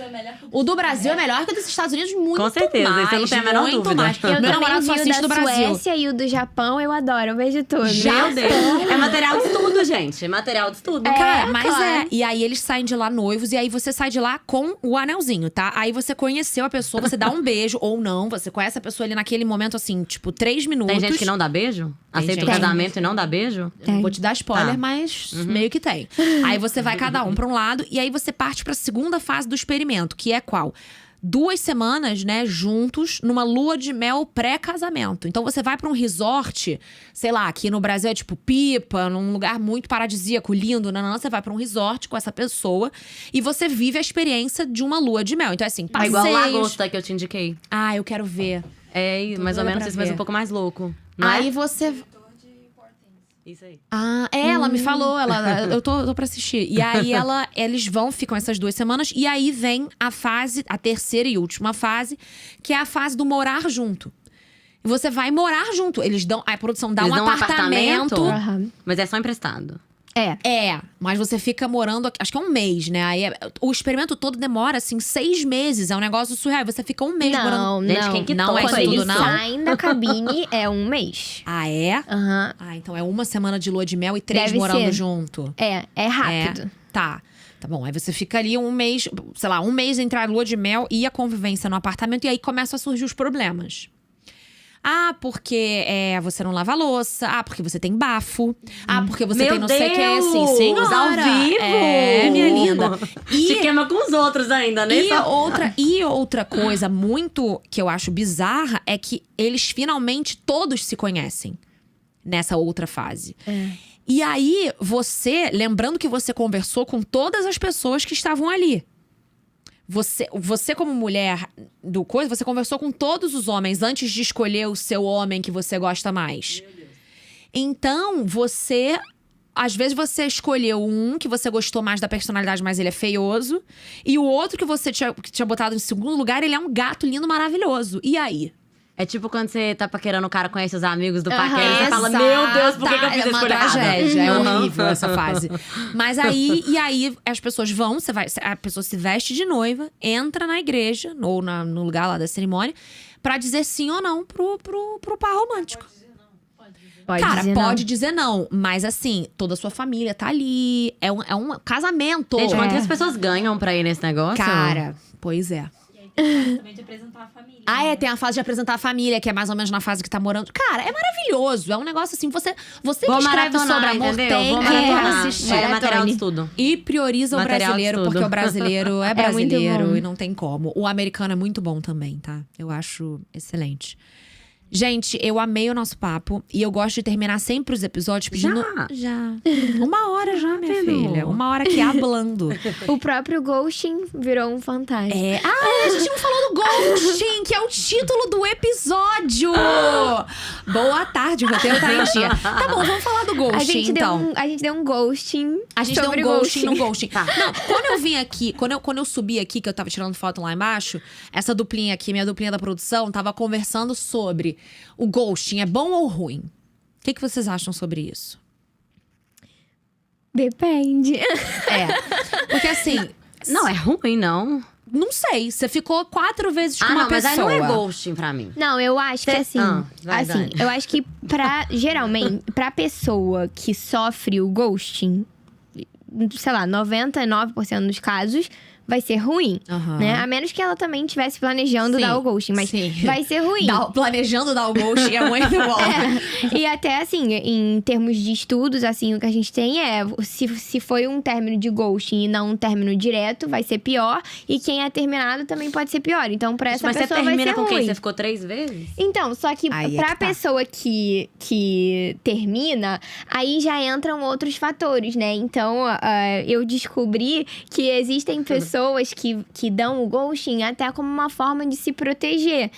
S1: O do Brasil é melhor que o dos Estados Unidos, muito
S3: Com certeza,
S1: mais.
S3: isso eu não tenho a menor
S1: muito
S3: dúvida.
S1: mais.
S2: Eu
S1: Meu
S2: também
S1: namorado só
S2: vi o
S1: assiste
S2: da
S1: do Brasil.
S2: Suécia e o do Japão, eu adoro, eu vejo tudo.
S3: Meu Deus. É material de estudo, gente. É material de estudo.
S1: Cara, mas
S2: claro.
S1: E aí eles saem de lá noivos, e aí você sai de lá com o anelzinho, tá? Aí você conheceu a pessoa, você dá um beijo, ou não. Você conhece a pessoa ali naquele momento, assim, tipo, 3 minutos.
S3: Tem gente que não dá beijo? Aceita o
S1: gente.
S3: casamento e não dá beijo?
S1: Vou te dar spoiler,
S3: Tá.
S1: mas meio que tem. Aí você vai cada um pra um lado, e aí você parte pra segunda fase do experimento, que é qual? 2 semanas, né, juntos, numa lua de mel pré-casamento. Então você vai pra um resort, sei lá, aqui no Brasil é tipo Pipa, num lugar muito paradisíaco, lindo, não, você vai pra um resort com essa pessoa e você vive a experiência de uma lua de mel. Então é assim,
S3: É
S1: passeios…
S3: igual Lagosta que eu te indiquei.
S1: Ah, eu quero ver.
S3: É, mais ou
S1: doida
S3: menos
S1: pra
S3: isso, mas
S1: ver.
S3: um pouco mais louco. Não
S1: Aí
S3: é?
S1: você…
S3: Isso aí.
S1: Ah, ela me falou, eu tô pra assistir. E aí eles ficam essas 2 semanas, e aí vem a terceira e última fase, que é a fase do morar junto. E você vai morar junto. A produção dá
S3: Eles
S1: um
S3: dão um
S1: apartamento.
S2: Aham.
S3: Mas é só emprestado.
S1: Mas você fica morando, acho que é um mês, né? Aí o experimento todo demora, assim, 6 meses. É um negócio surreal. Você fica um mês morando.
S3: Gente, quem que
S1: não é
S3: topa
S1: isso tudo,
S3: isso?
S1: não?
S2: Saem da cabine, é um mês.
S1: Ah, é?
S2: Aham.
S1: Ah, então é 1 semana de lua de mel e 3
S2: Deve
S1: morando
S2: ser.
S1: junto.
S2: É rápido.
S1: Tá. Tá bom, aí você fica ali um mês, sei lá, um mês entre a lua de mel e a convivência no apartamento. E aí começam a surgir os problemas. Ah, porque você não lava a louça. Ah, porque você tem bafo. Ah, porque você tem não sei o que. Assim, senhora.
S3: Ao vivo!
S1: É, minha linda.
S3: Te queima com os outros ainda, né?
S1: E outra coisa muito que eu acho bizarra é que eles finalmente todos se conhecem nessa outra fase. E aí, lembrando que você conversou com todas as pessoas que estavam ali. Você como mulher do coisa, você conversou com todos os homens antes de escolher o seu homem que você gosta mais. Então, às vezes você escolheu um que você gostou mais da personalidade, mas ele é feioso. E o outro que você tinha botado em segundo lugar, ele é um gato lindo, maravilhoso. E aí?
S3: É tipo quando você tá paquerando o cara, conhece os amigos do
S2: Aham.
S3: paquera, e você fala, meu Deus, por que eu fiz a
S1: É uma
S3: escolha errada?
S1: tragédia, é horrível essa fase. Mas aí as pessoas vão, a pessoa se veste de noiva, entra na igreja, ou no lugar lá da cerimônia, pra dizer sim ou não pro par romântico. Pode dizer não, mas assim, toda a sua família tá ali, é um casamento.
S3: Gente, quanto que as pessoas ganham pra ir nesse negócio?
S1: Cara, pois é.
S4: Também de apresentar a família.
S1: Tem a fase de apresentar a família, que é mais ou menos na fase que tá morando. Cara, é maravilhoso. É um negócio assim, você que escreve
S3: maratonar,
S1: sobre amor
S3: entendeu?
S1: tem
S3: Vou
S1: que
S3: maratonar.
S1: assistir.
S3: É material de estudo.
S1: E prioriza o
S3: Material de
S1: brasileiro,
S3: estudo.
S1: porque o brasileiro é
S2: muito
S1: brasileiro
S2: bom.
S1: e não tem como. O americano é muito bom também, tá? Eu acho excelente. Gente, eu amei o nosso papo. E eu gosto de terminar sempre os episódios pedindo… Já. 1 hora já, minha filha. 1 hora aqui hablando.
S2: O próprio ghosting virou um fantasma.
S1: A gente não falou do ghosting, que é o título do episódio. Boa tarde, o roteiro tá em dia. Tá bom, vamos falar do ghosting, então.
S2: A gente deu um ghosting.
S1: A gente deu
S2: sobre
S1: um ghosting no ghosting. Não, quando eu vim aqui, quando eu subi aqui, que eu tava tirando foto lá embaixo, essa duplinha aqui, minha duplinha da produção, tava conversando sobre o ghosting, é bom ou ruim? O que vocês acham sobre isso?
S2: Depende.
S1: Porque assim…
S3: Não, é ruim, não.
S1: Não sei, você ficou 4 vezes com uma
S3: não, mas
S1: pessoa.
S3: aí não é ghosting pra mim.
S2: Não, eu acho que assim.
S3: vai, Dani.
S2: Eu acho que geralmente, pra pessoa que sofre o ghosting, sei lá, 99% dos casos, vai ser ruim, né? A menos que ela também estivesse planejando dar o ghosting, mas vai ser ruim.
S1: Planejando dar o ghosting é muito bom.
S2: E até assim, em termos de estudos, assim, o que a gente tem se foi um término de ghosting e não um término direto, vai ser pior. E quem é terminado também pode ser pior. Então, pra essa
S3: Mas você
S2: pessoa vai ser
S3: termina com
S2: ruim.
S3: quem? Você ficou 3 vezes?
S2: Então, só que
S1: Aí é
S2: pra
S1: que tá.
S2: pessoa que termina, aí já entram outros fatores, né? Então, eu descobri que existem pessoas que dão o ghosting até como uma forma de se proteger.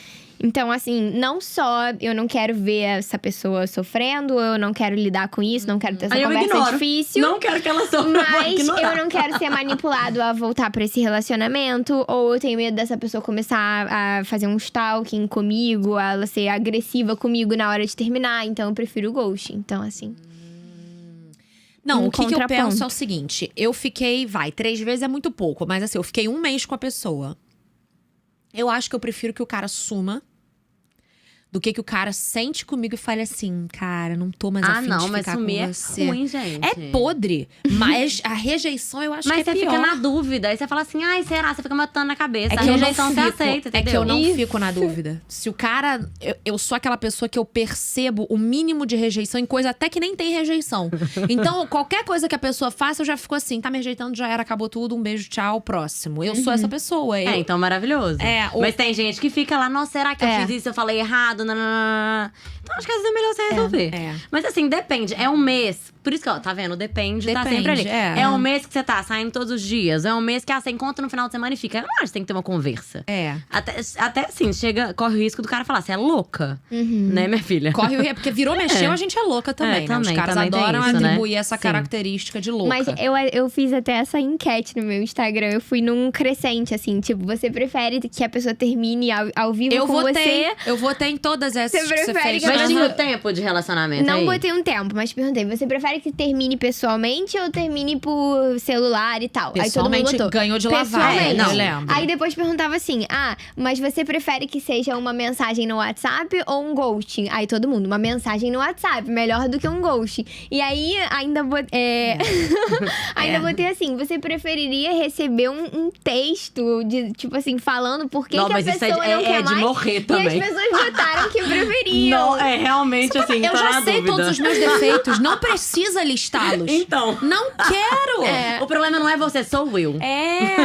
S2: Então, assim, não só eu não quero ver essa pessoa sofrendo, eu não quero lidar com isso, não quero ter essa
S3: Aí eu
S2: conversa
S3: ignoro.
S2: difícil.
S3: Não quero que ela sofra, vou
S2: Mas
S3: ignorar.
S2: eu não quero ser manipulado a voltar pra esse relacionamento. Ou eu tenho medo dessa pessoa começar a fazer um stalking comigo, ela ser agressiva comigo na hora de terminar. Então eu prefiro o ghosting. Então, assim.
S1: Não,
S2: Um
S1: o que eu
S2: contraponto.
S1: penso é o seguinte. Eu fiquei, 3 vezes é muito pouco. Mas assim, eu fiquei 1 mês com a pessoa. Eu acho que eu prefiro que o cara suma do que o cara sente comigo e fale assim, cara, não tô mais afim de
S3: mas
S1: ficar
S3: sumir
S1: com
S3: é
S1: você.
S3: ruim, gente.
S1: É podre, mas a rejeição eu acho
S3: Mas
S1: que é
S3: você
S1: pior.
S3: fica na dúvida, aí você fala assim, ai, será? Você fica matando na cabeça.
S1: É
S3: A
S1: que eu
S3: rejeição
S1: não
S3: você
S1: fico,
S3: aceita, entendeu?
S1: é que eu não
S2: Isso.
S1: fico na dúvida. Se o cara… Eu sou aquela pessoa que eu percebo o mínimo de rejeição em coisa até que nem tem rejeição. Então, qualquer coisa que a pessoa faça, eu já fico assim, tá me rejeitando, já era, acabou tudo, um beijo, tchau, próximo. Eu sou essa pessoa.
S3: Então maravilhoso.
S1: É,
S3: Mas tem gente que fica lá, nossa, será que eu fiz isso? Eu falei errado? Não. Então acho que às vezes é melhor você resolver.
S1: É.
S3: Mas assim, depende. É um mês. Por isso que, ó, tá vendo? Depende, tá sempre ali.
S1: Depende,
S3: É um mês que você tá saindo todos os dias. É um mês que você encontra no final de semana e fica. Eu não acho que você tem que ter uma conversa.
S1: É.
S3: Até assim, corre o risco do cara falar, você é louca. Né, minha filha?
S1: Corre o risco, porque virou, mexeu, a gente é louca também, né? Os
S3: também,
S1: caras
S3: também tem
S1: adoram
S3: isso, né?
S1: atribuir essa
S3: Sim.
S1: característica de louca.
S2: Mas eu fiz até essa enquete no meu Instagram. Eu fui num crescente, assim. Tipo, você prefere que a pessoa termine ao vivo
S1: Eu
S2: com
S1: votei.
S2: você?
S1: Eu votei em todas essas
S2: Você
S1: que você
S2: prefere
S1: fez.
S2: que a
S3: Mas
S2: pessoa-
S3: tinha o tempo de relacionamento
S2: Não
S3: aí?
S2: botei um tempo, mas perguntei. Você prefere que termine pessoalmente ou termine por celular e tal? Aí todo
S1: Pessoalmente,
S2: mundo botou.
S1: ganhou de lavar.
S2: Pessoalmente.
S1: Não, eu lembro.
S2: Aí depois perguntava assim: mas você prefere que seja uma mensagem no WhatsApp ou um ghosting? Aí todo mundo, uma mensagem no WhatsApp, melhor do que um ghosting. E aí ainda ainda botei assim: você preferiria receber um texto de, tipo assim, falando por que,
S3: Não,
S2: que a
S3: mas isso
S2: pessoa não quer
S3: é de
S2: mais?
S3: morrer também.
S2: E as pessoas votaram que preferiam.
S3: Não, é realmente assim,
S1: Eu
S3: tô
S1: já
S3: na
S1: sei
S3: dúvida.
S1: todos os meus defeitos. Não precisa listá-los.
S3: Então.
S1: Não quero!
S3: O problema não é você, sou eu.
S1: Né?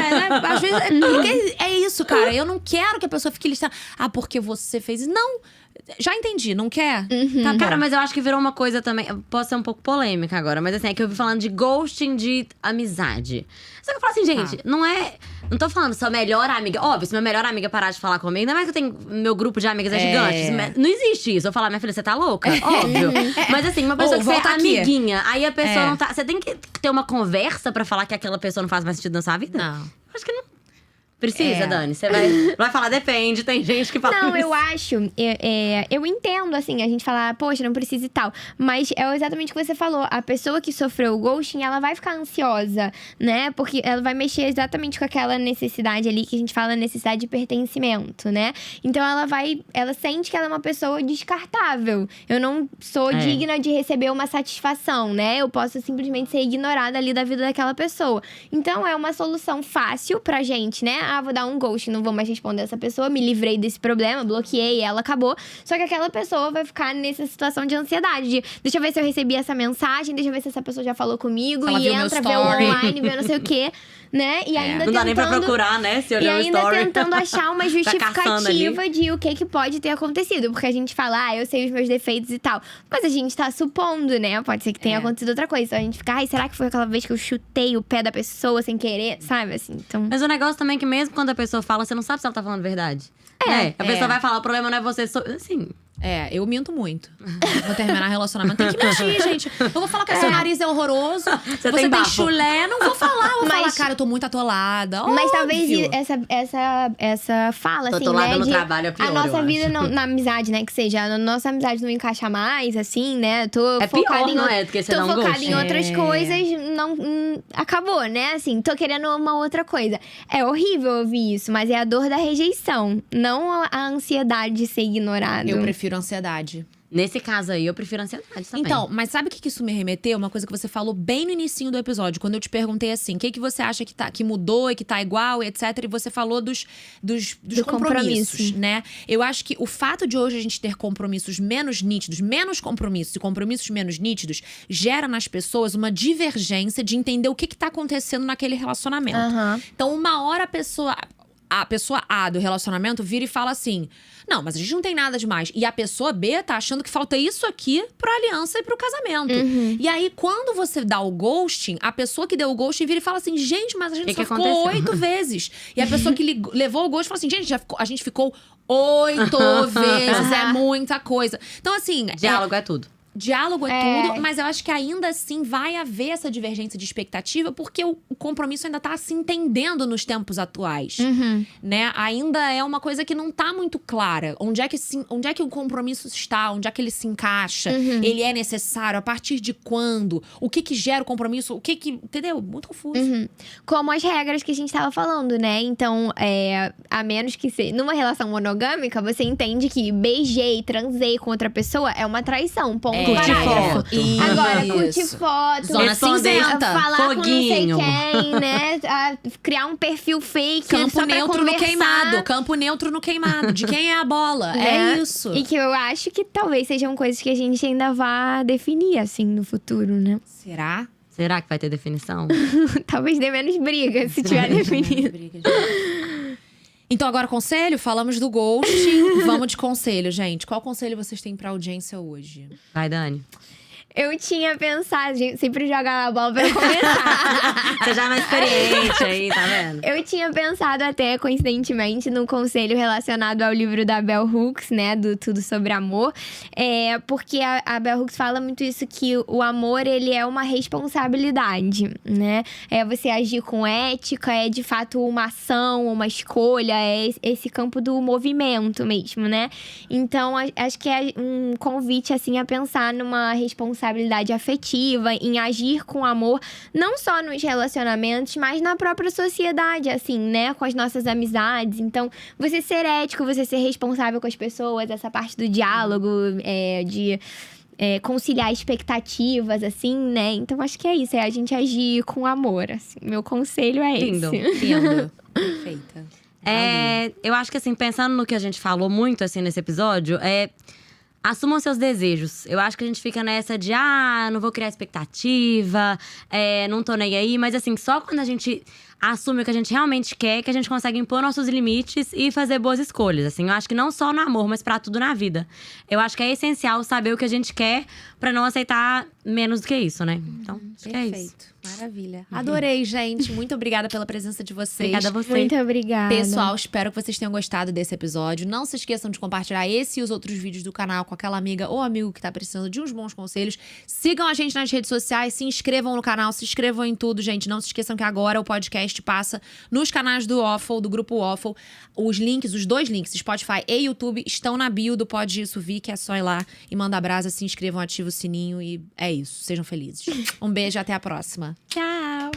S1: Às vezes porque é isso, cara. Eu não quero que a pessoa fique listando. Porque você fez isso. Não. Já entendi, não quer? Tá bom.
S3: Cara, mas eu acho que virou uma coisa também. Posso ser um pouco polêmica agora, mas assim, é que eu vi falando de ghosting de amizade. Só que eu falo assim, gente, não é. Não tô falando sua melhor amiga. Óbvio, se minha melhor amiga parar de falar comigo, ainda mais que eu tenho. Meu grupo de amigas é gigante. Não existe isso. Eu falar, minha filha, você tá louca? Óbvio. Mas assim, uma pessoa que você é
S1: volta aqui.
S3: amiguinha, aí a pessoa não tá. Você tem que ter uma conversa pra falar que aquela pessoa não faz mais sentido na sua vida?
S1: Não.
S3: Acho que não. Precisa, Dani. Você vai falar, depende. Tem gente que fala
S2: Não,
S3: isso.
S2: eu acho. Eu entendo, assim, a gente falar, poxa, não precisa e tal. Mas é exatamente o que você falou. A pessoa que sofreu o ghosting, ela vai ficar ansiosa, né? Porque ela vai mexer exatamente com aquela necessidade ali que a gente fala, necessidade de pertencimento, né? Então ela sente que ela é uma pessoa descartável. Eu não sou digna de receber uma satisfação, né? Eu posso simplesmente ser ignorada ali da vida daquela pessoa. Então é uma solução fácil pra gente, né? Vou dar um ghost, não vou mais responder essa pessoa, me livrei desse problema, bloqueei, ela acabou. Só que aquela pessoa vai ficar nessa situação de ansiedade, de deixa eu ver se eu recebi essa mensagem, deixa eu ver se essa pessoa já falou comigo,
S1: Ela
S2: e
S1: viu meu
S2: entra, vê
S1: story.
S2: online, vê não sei o quê, né? E ainda
S3: Não dá nem pra
S2: tentando-
S3: procurar, né? Se
S2: E
S3: olhar o
S2: ainda
S3: story.
S2: tentando achar uma
S3: Tá caçando ali.
S2: justificativa de o que pode ter acontecido. Porque a gente fala, eu sei os meus defeitos e tal. Mas a gente tá supondo, né? Pode ser que tenha acontecido outra coisa. Então a gente fica, será que foi aquela vez que eu chutei o pé da pessoa sem querer? Sabe, assim, então…
S3: Mas o negócio também é que mesmo quando a pessoa fala, você não sabe se ela tá falando verdade. A pessoa vai falar, o problema não é você, assim…
S1: Eu minto muito. Vou terminar relacionamento. Tem que mentir, gente. Eu vou falar que seu nariz é horroroso. Você
S3: tem
S1: tem
S3: bafo.
S1: chulé. Não vou falar. Vou falar,
S2: Mas-
S1: cara, eu tô muito atolada.
S2: Mas talvez
S1: Óbvio.
S2: essa fala,
S3: Tô
S2: assim,
S3: atolada
S2: né?
S3: no
S2: de
S3: trabalho é pior,
S2: a nossa
S3: eu
S2: vida
S3: acho.
S2: na amizade, né? Que seja, a nossa amizade não encaixa mais, assim, né? Tô
S3: É
S2: focada
S3: pior,
S2: em
S3: não é? Do que você
S2: tô
S3: dar um
S2: focada
S3: ghost.
S2: em outras coisas, não acabou, né? Assim, tô querendo uma outra coisa. É horrível ouvir isso, mas é a dor da rejeição, não a ansiedade de ser ignorado.
S1: Eu prefiro ansiedade.
S3: Nesse caso aí, eu prefiro ansiedade também.
S1: Então, mas sabe o que isso me remeteu? Uma coisa que você falou bem no inicinho do episódio, quando eu te perguntei assim, o que você acha que mudou e que tá igual, etc. E você falou dos compromissos,
S2: compromisso.
S1: né? Eu acho que o fato de hoje a gente ter compromissos menos nítidos, menos compromissos e compromissos menos nítidos, gera nas pessoas uma divergência de entender o que tá acontecendo naquele relacionamento.
S2: Aham.
S1: Então, uma hora a pessoa A do relacionamento vira e fala assim: não, mas a gente não tem nada demais. E a pessoa B tá achando que falta isso aqui pra aliança e pro casamento. E aí, quando você dá o ghosting, a pessoa que deu o ghosting vira e fala assim: gente, mas a gente
S3: Que
S1: só
S3: que
S1: ficou
S3: aconteceu?
S1: 8 vezes. E a pessoa que levou o ghosting fala assim: gente, a gente ficou 8 vezes. É muita coisa. Então, assim.
S3: Diálogo é tudo.
S1: Diálogo é tudo, mas eu acho que ainda assim vai haver essa divergência de expectativa, porque o compromisso ainda tá se entendendo nos tempos atuais, né? Ainda é uma coisa que não tá muito clara. Onde é que o compromisso está? Onde é que ele se encaixa? Ele é necessário? A partir de quando? O que gera o compromisso? Entendeu? Muito confuso.
S2: Como as regras que a gente tava falando, né? Então, a menos que seja… Numa relação monogâmica, você entende que beijei, transei com outra pessoa é uma traição. Ponto.
S3: Curtir
S2: parágrafo.
S3: foto.
S2: Agora,
S1: Isso.
S2: curtir foto.
S1: Zona
S3: Responder
S1: cinzenta.
S2: Falar
S3: foguinho.
S2: com não sei quem, né? Criar um perfil fake
S1: Campo
S2: só pra
S1: neutro no
S2: conversar.
S1: queimado. Campo neutro no queimado. De quem é a bola?
S2: Né?
S1: É isso.
S2: E que eu acho que talvez sejam coisas que a gente ainda vá definir, assim, no futuro, né?
S1: Será?
S3: Será que vai ter definição?
S2: Talvez dê menos briga se tiver definido.
S1: Então agora conselho? Falamos do ghosting. Vamos de conselho, gente. Qual conselho vocês têm pra audiência hoje?
S3: Vai, Dani.
S2: Eu tinha pensado, gente, sempre jogar a bola pra eu começar.
S3: Você já é mais experiente aí, tá vendo?
S2: Eu tinha pensado até, coincidentemente, no conselho relacionado ao livro da Bell Hooks, né? Do Tudo Sobre Amor. Porque a Bell Hooks fala muito isso, que o amor, ele é uma responsabilidade, né? É você agir com ética, é de fato uma ação, uma escolha, é esse campo do movimento mesmo, né? Então, acho que é um convite, assim, a pensar numa responsabilidade afetiva, em agir com amor, não só nos relacionamentos, mas na própria sociedade, assim, né? Com as nossas amizades. Então, você ser ético, você ser responsável com as pessoas, essa parte do diálogo, de conciliar expectativas, assim, né? Então, acho que é isso, é a gente agir com amor, assim. Meu conselho é
S3: Lindo.
S2: esse.
S1: Lindo. Perfeita.
S3: Eu acho que assim, pensando no que a gente falou muito assim nesse episódio, assumam seus desejos. Eu acho que a gente fica nessa de, não vou criar expectativa, não tô nem aí. Mas assim, só quando a gente assume o que a gente realmente quer, que a gente consegue impor nossos limites e fazer boas escolhas. Assim, eu acho que não só no amor, mas pra tudo na vida. Eu acho que é essencial saber o que a gente quer pra não aceitar menos do que isso, né? Então, acho que é isso.
S1: Perfeito. Maravilha. Adorei, gente. Muito obrigada pela presença de vocês.
S3: Obrigada a você.
S2: Muito obrigada.
S1: Pessoal, espero que vocês tenham gostado desse episódio. Não se esqueçam de compartilhar esse e os outros vídeos do canal com aquela amiga ou amigo que tá precisando de uns bons conselhos. Sigam a gente nas redes sociais, se inscrevam no canal, se inscrevam em tudo, gente. Não se esqueçam que agora o podcast passa nos canais do Waffle, do grupo Waffle. Os dois links, Spotify e YouTube, estão na bio do Pode Isso Vic. É só ir lá e mandar brasa, se inscrevam, ativa o sininho e é isso. Sejam felizes. Um beijo e até a próxima.
S2: Tchau!